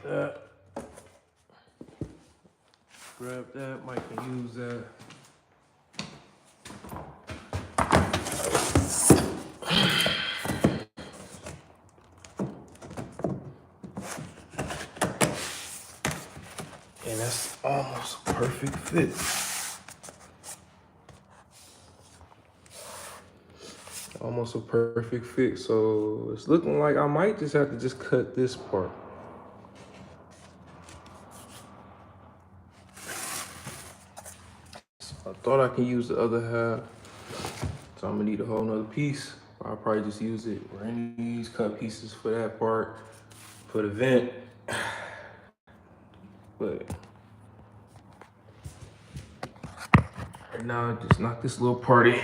That. Grab that, Mike can use that. And that's almost a perfect fit. Almost a perfect fit. So it's looking like I might just have to just cut this part. So I thought I can use the other half. So I'm gonna need a whole nother piece. I'll probably just use it or any of these cut pieces for that part, for the vent. But right now, just knock this little part in.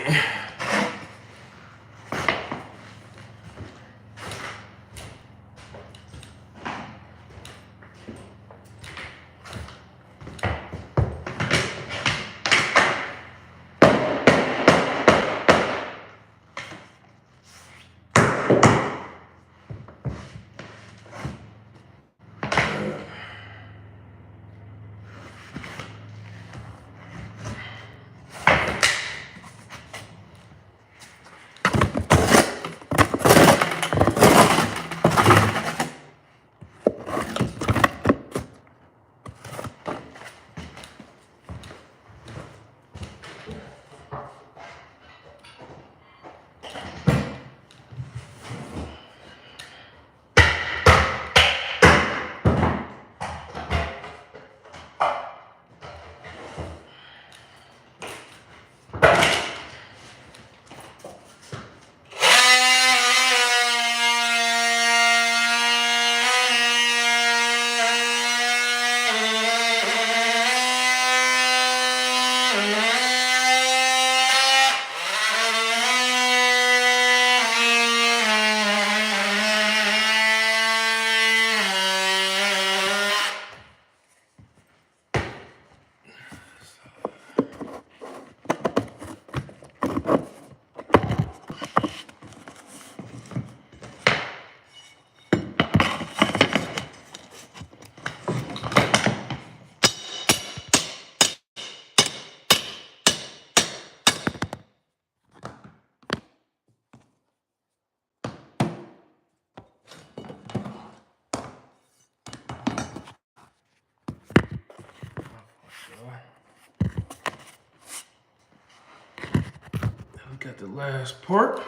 We got the last part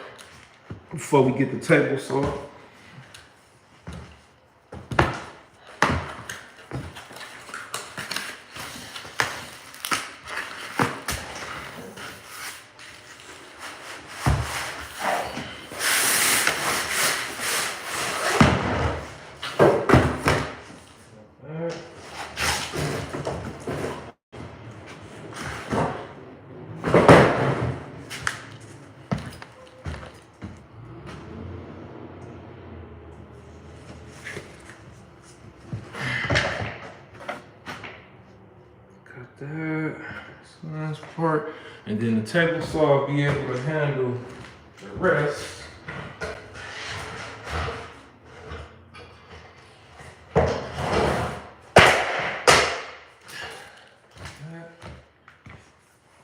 before we get the table saw. that. That's the last part. And then the table saw will be able to handle the rest.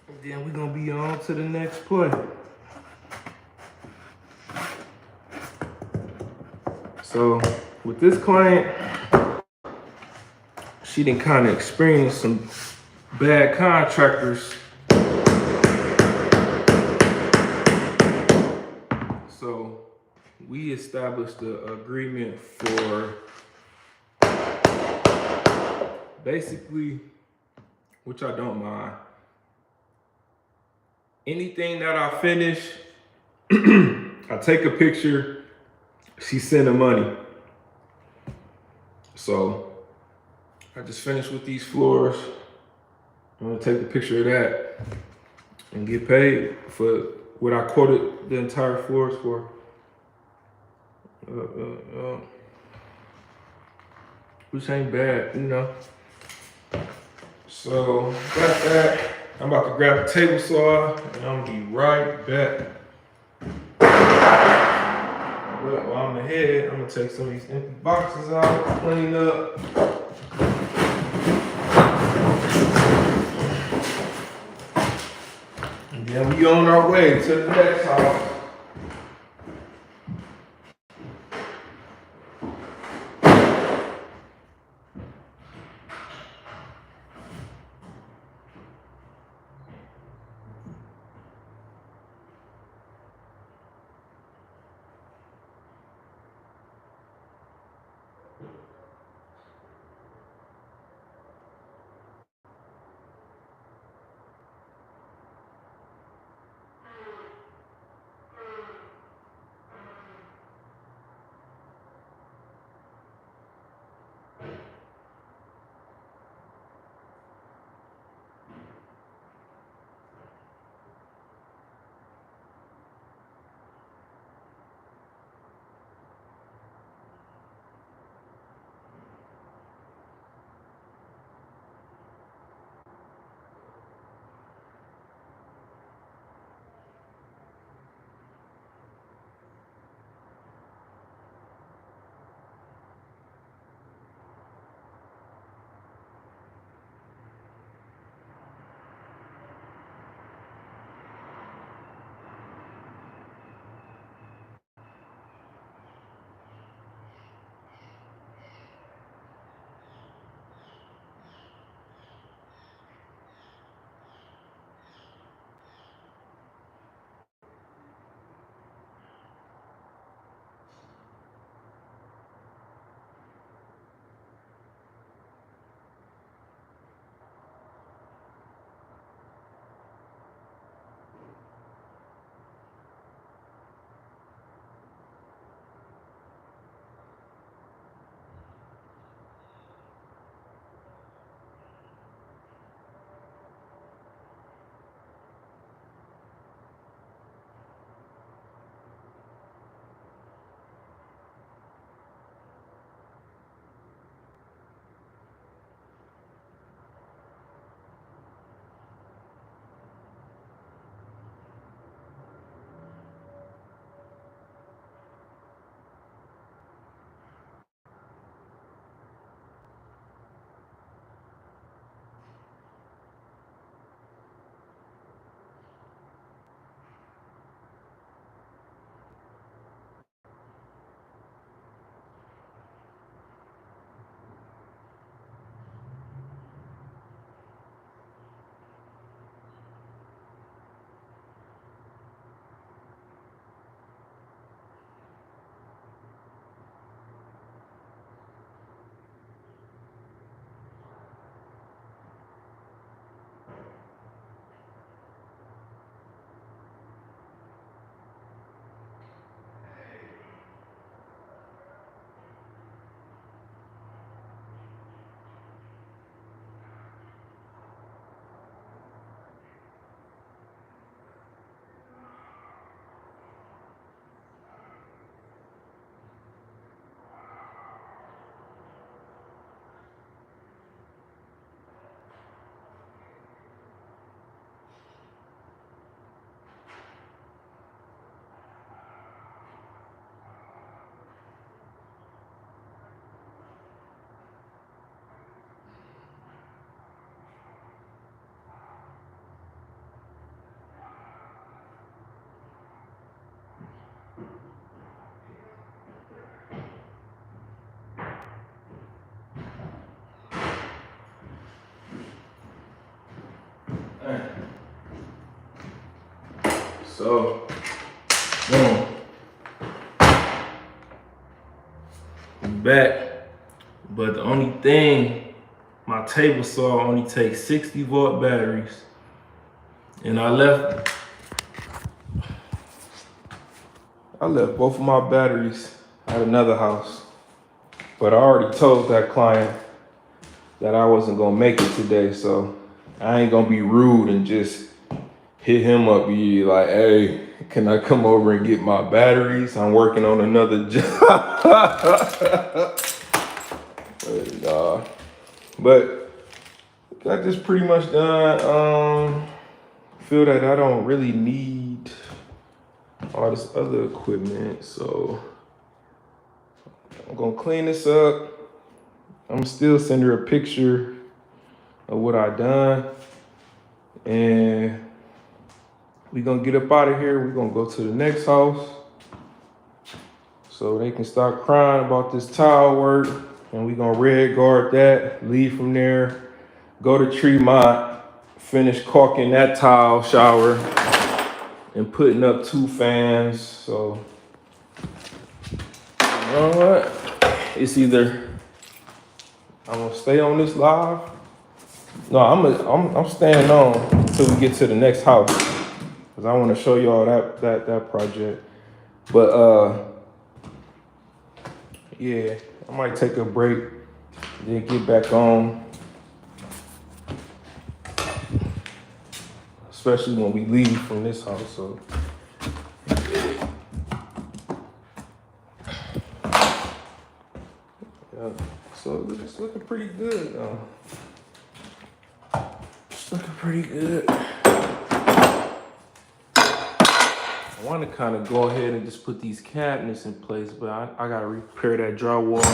And then we're gonna be on to the next play. So with this client, she done kind of experienced some bad contractors. So we established an agreement for basically, which I don't mind. Anything that I finish, I take a picture, she send the money. So I just finished with these floors. I'm gonna take a picture of that and get paid for what I quoted the entire floors for. Which ain't bad, you know. So got that. I'm about to grab a table saw and I'm gonna be right back. But while I'm ahead, I'm gonna take some of these empty boxes out, clean up. And then we on our way to the next house. So, boom. I'm back. But the only thing, my table saw only takes 60-volt batteries. And I left both of my batteries at another house. But I already told that client that I wasn't gonna make it today, so I ain't gonna be rude and just hit him up, be like, hey, can I come over and get my batteries? I'm working on another job. But that just pretty much done. Feel that I don't really need all this other equipment, so I'm gonna clean this up. I'm still send her a picture of what I done, and we gonna get up out of here. We're gonna go to the next house so they can start crying about this tile work, and we gonna red guard that, leave from there, go to Tremont, finish caulking that tile shower and putting up 2 fans. So you know what? It's either I'm gonna stay on this live. No, I'm staying on until we get to the next house, because I want to show y'all that project. But yeah, I might take a break, then get back on. Especially when we leave from this house. So yeah. So it's looking pretty good. It's looking pretty good. I want to kind of go ahead and just put these cabinets in place, but I gotta repair that drywall,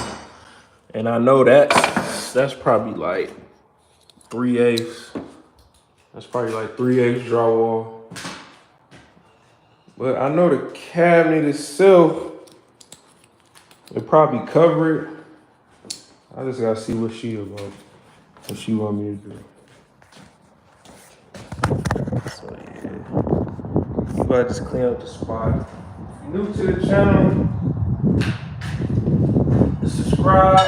and I know that's probably like 3/8. That's probably like 3/8 drywall. But I know the cabinet itself will probably cover it. I just gotta see what she want me to do. So yeah, you gotta just clean up the spot. If you're new to the channel, subscribe.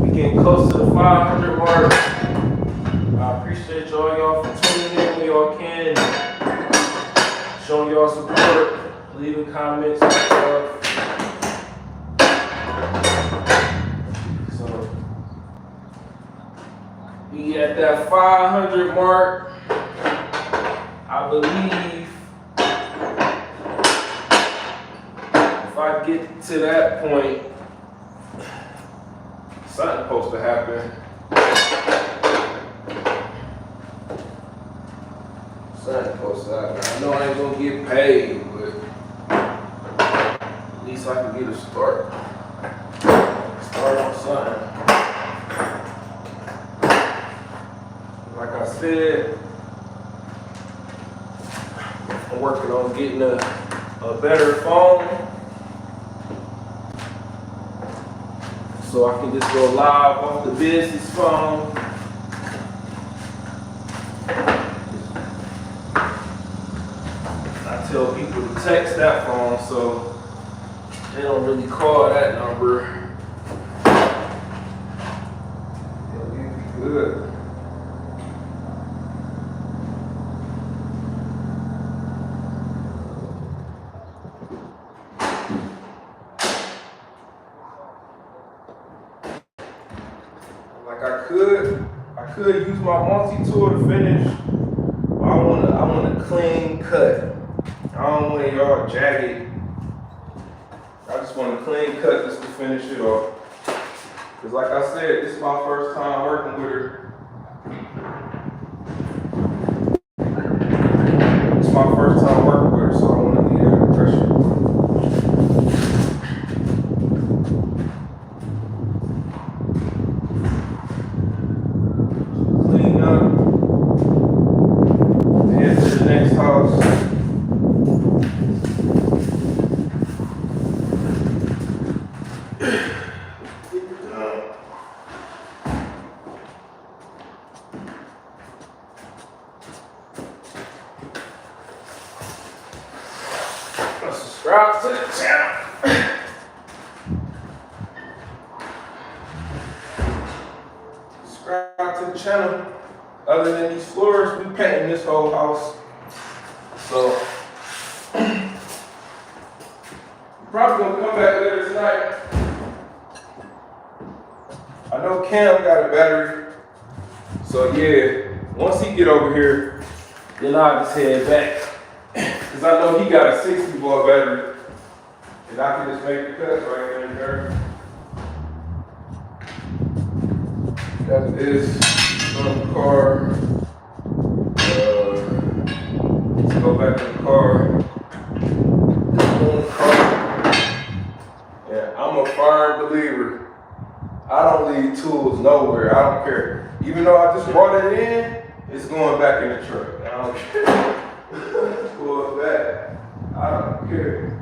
We getting close to the 500 mark. I appreciate y'all for tuning in when y'all can, showing y'all support, leaving comments and stuff. So we at that 500 mark. I believe if I get to that point, something's supposed to happen. I know I ain't gonna get paid, but at least I can get a start. Start on something. Like I said, I'm working on getting a better phone, so I can just go live off the business phone. Tell people to text that phone so they don't really call that number. It'll be good. Like I could use my multi-tool to finish, but I want a clean cut. I don't want y'all jagged. I just want a clean cut just to finish it off. Because like I said, this is my first time working with her. It's my first time working with her, so I want to leave that pressure. Clean up. Head to the next house. Subscribe to the channel. Subscribe to the channel. Other than these floors, we painting this whole house. So probably gonna come back later tonight. I know Cam got a battery. So yeah, once he get over here, then I'll just head back. Cause I know he got a 60-volt battery. And I can just make the cuts right there and there. Got this on the car. Let's go back to the car. Yeah, I'm a firm believer. I don't leave tools nowhere. I don't care. Even though I just brought it in, it's going back in the truck. I don't care. It's going back. I don't care.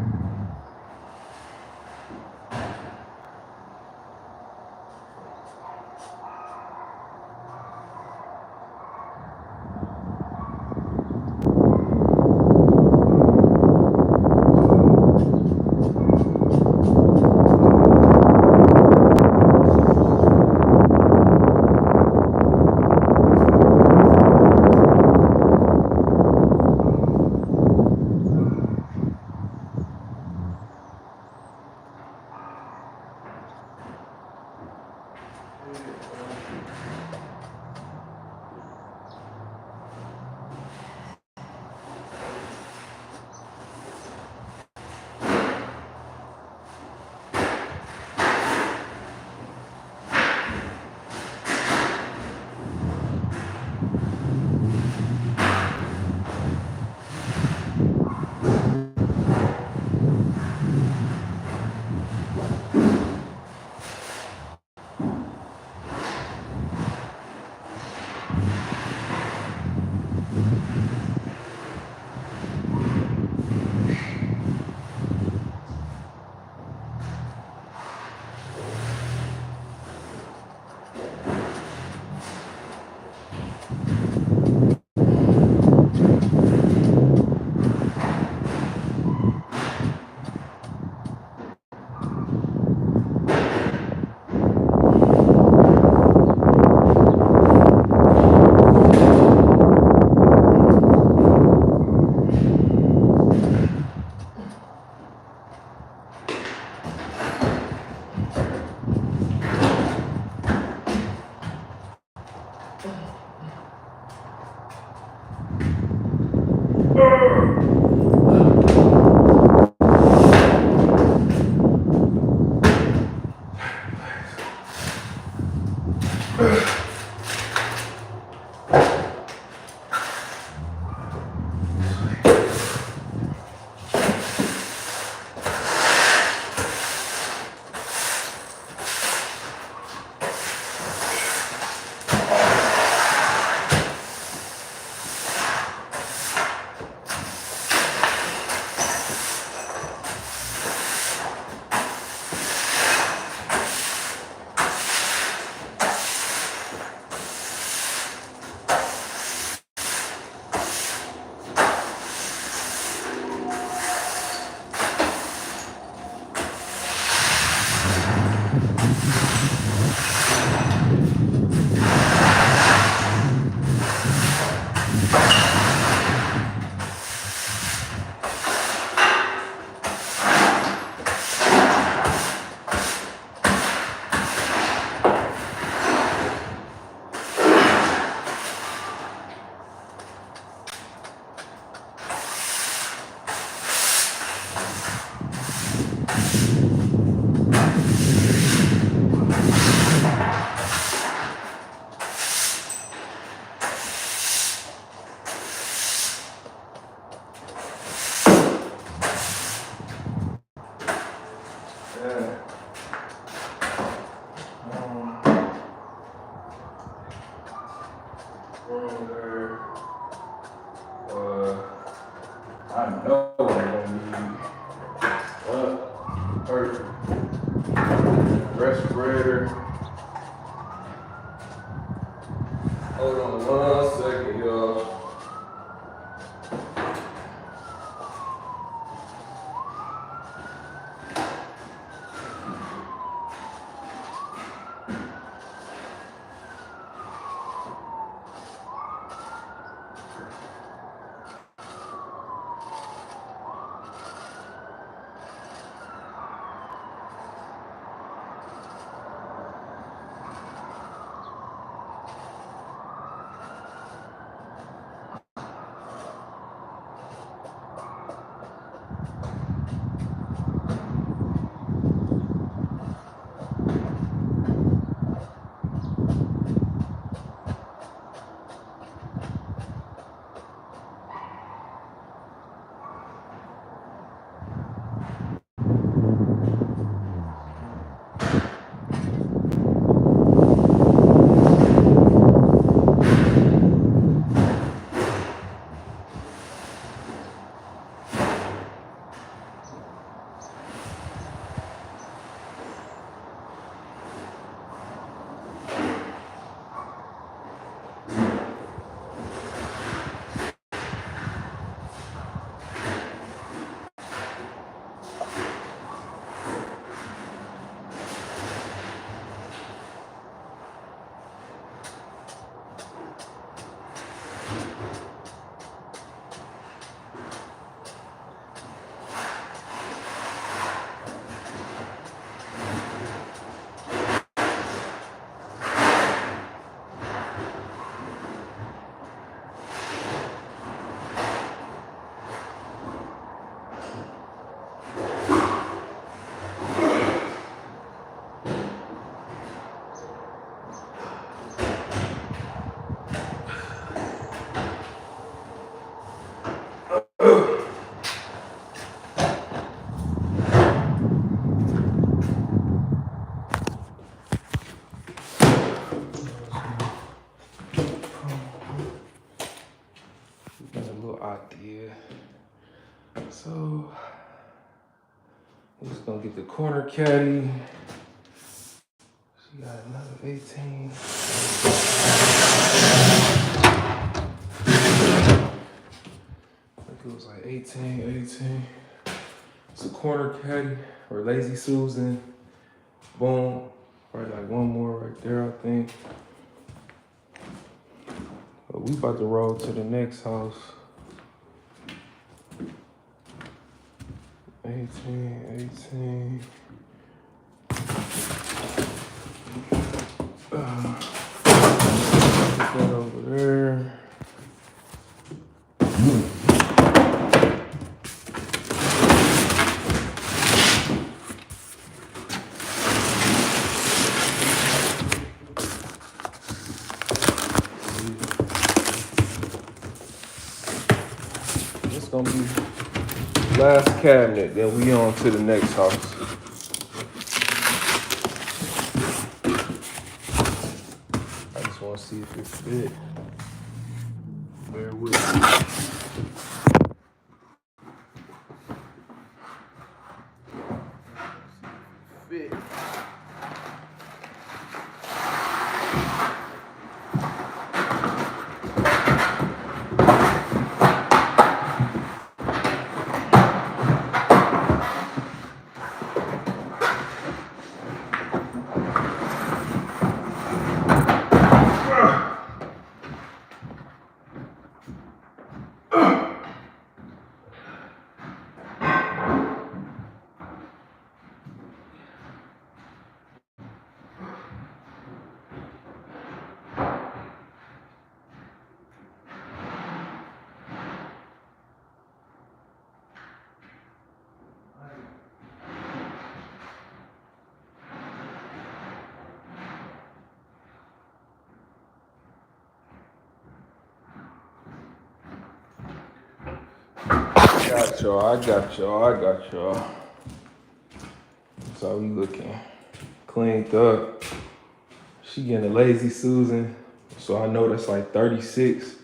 I know I'm gonna need respirator. Hold on 1 second, y'all. 1 Got a little idea. So I'm just gonna get the corner caddy. She got another 18. I think it was like 18. It's a corner caddy or Lazy Susan. Boom. Probably like one more right there, I think. But we about to roll to the next house. 18. Put that over there. It's gonna be last cabinet, then we on to the next house. I just want to see if it fit. Bear with me. Fit. I got y'all. That's how we looking. Cleaned up. She getting a Lazy Susan. So I know that's like 36.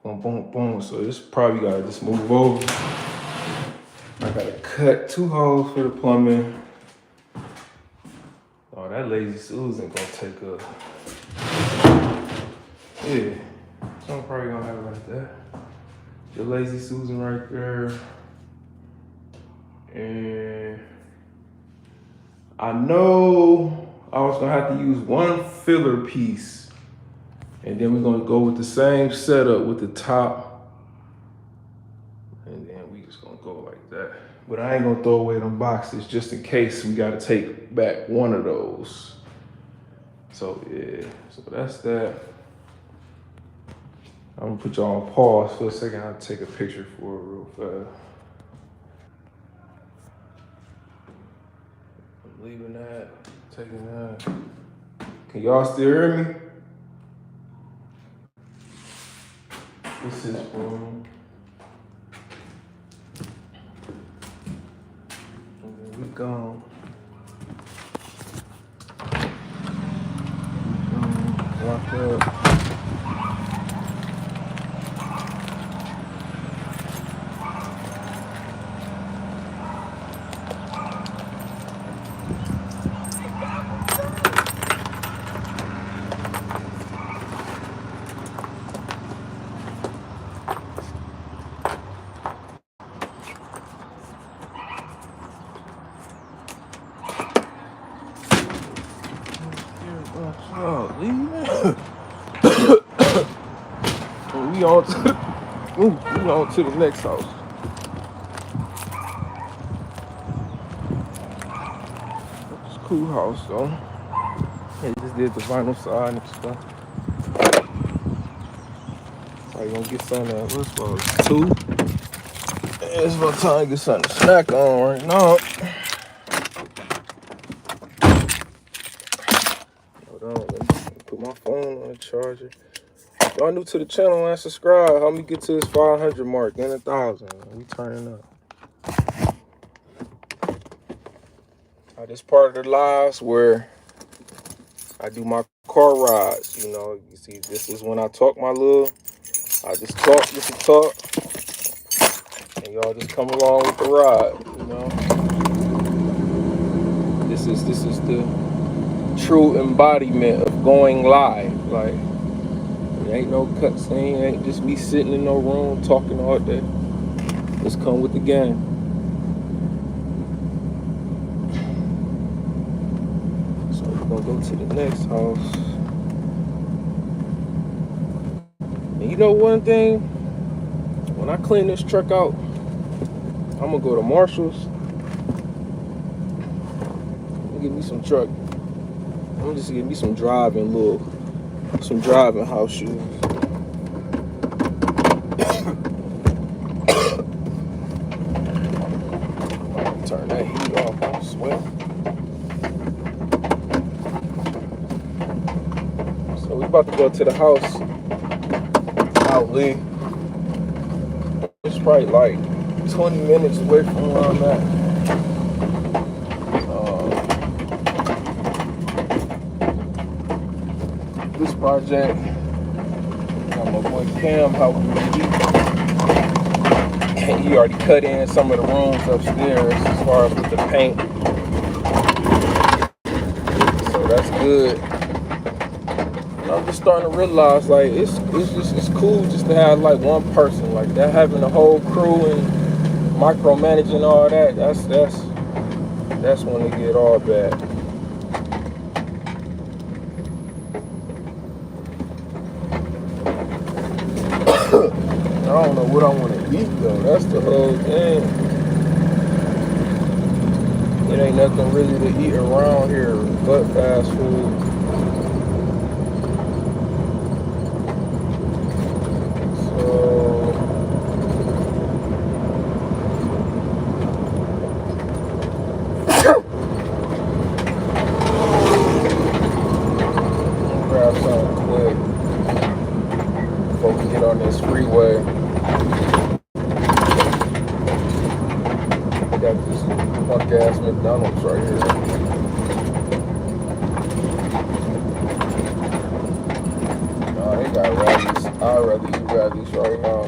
Boom. So this probably gotta just move over. I gotta cut 2 holes for the plumbing. Oh, that Lazy Susan gonna take up. Yeah. So I'm probably gonna have it like that. The Lazy Susan right there. And I know I was gonna have to use one filler piece. And then we're gonna go with the same setup with the top. And then we just gonna go like that. But I ain't gonna throw away them boxes just in case we gotta take back one of those. So yeah, so that's that. I'm gonna put y'all on pause for a second. I'll take a picture for it real fast. I'm leaving that, taking that. Can y'all still hear me? This is room. And then we gone. Lock up. Oh, leave it. we on to the, we on to the next house. It's a cool house though. They just did the vinyl side and stuff. Probably gonna get something. What's about 2? It's about time to get something to snack on right now. Hold on, let me put my phone on the charger. If y'all new to the channel and subscribe, help me get to this 500 mark and 1,000. We turning up. This part of the lives where I do my car rides. You know, you see, this is when I talk my little. I just talk just to talk, and y'all just come along with the ride. You know, this is the true embodiment of going live. Like, it ain't no cutscene, it ain't just me sitting in no room talking all day. Just come with the game. So we're gonna go to the next house. And you know one thing? When I clean this truck out, I'm gonna go to Marshall's. I'm gonna get me some truck. I'm gonna just get me some driving house shoes. Turn that heat off. I'm sweating. So we about to go to the house out Lee. It's probably like 20 minutes away from where I'm at. This project, got my boy Cam helping me. He already cut in some of the rooms upstairs as far as with the paint. So that's good. And I'm just starting to realize, like, it's cool just to have like one person like that, having the whole crew and micromanaging all that. That's when it get all bad. I don't know what I want to eat though. That's the whole thing. It ain't nothing really to eat around here but fast food. Grab something quick before we get on this freeway. Got this punk ass McDonald's right here. Nah, they got rallies. I'd rather eat rallies right now.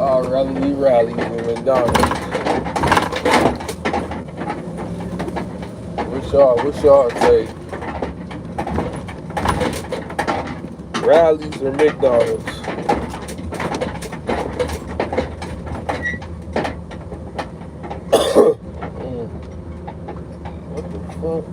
I'd rather eat rallies than McDonald's. What's y'all take? Rallies or McDonald's? What the fuck?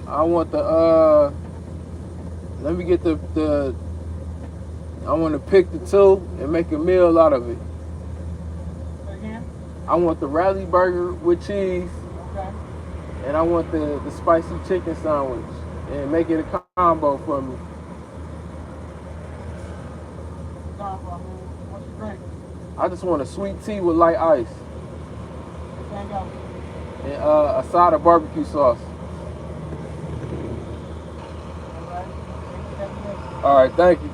I want the let me get the I want to pick the 2 and make a meal out of it. Again? I want the rally burger with cheese. Okay. And I want the spicy chicken sandwich. And make it a combo for me. What's your drink? I just want a sweet tea with light ice. And a side of barbecue sauce. All right, thank you.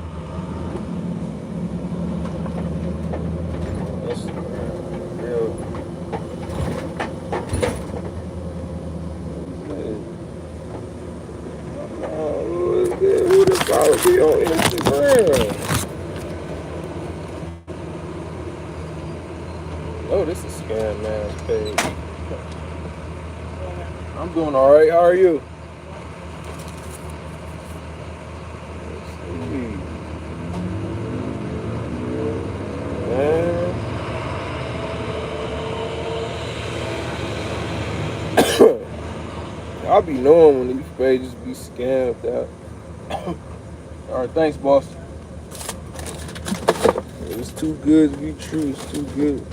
That's real. Who the follow me on Instagram? Oh, this is Scam Man's page. I'm doing all right. How are you? Man. I be knowing when these pages be scammed out. All right, thanks, boss. It's too good to be true. It's too good.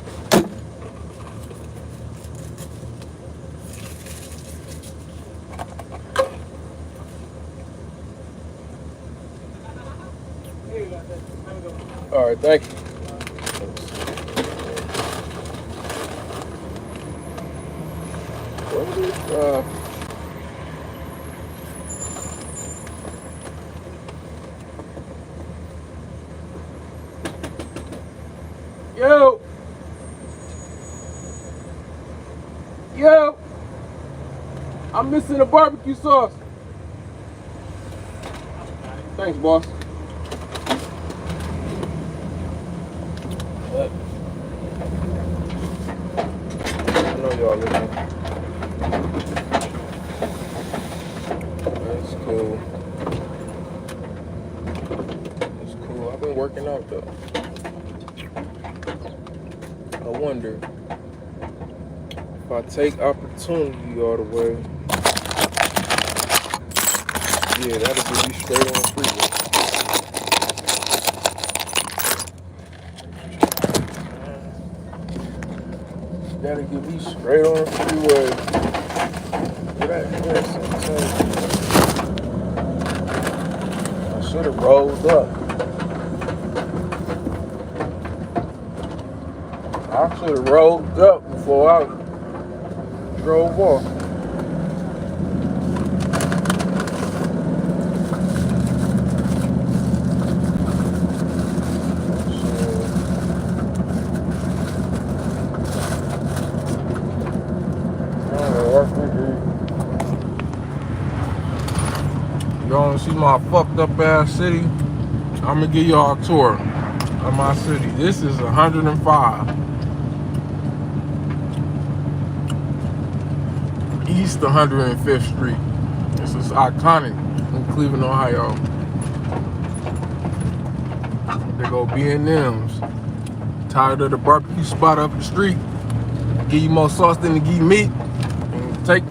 All right, thank you. Yo, I'm missing the barbecue sauce. Thanks, boss. I know y'all listening. That's cool. It's cool. I've been working out though. I wonder if I take opportunity all the way. Yeah, that'll get me straight on the freeway. That'll get me straight on the freeway. Get out here sometime. I should have rolled up. I should have rolled up before I drove off. Y'all wanna see my fucked up ass city? I'm gonna give y'all a tour of my city. This is 105 East 105th Street. This is iconic in Cleveland, Ohio. They go B&M's. Tired of the barbecue spot up the street. Give you more sauce than to give you meat. And take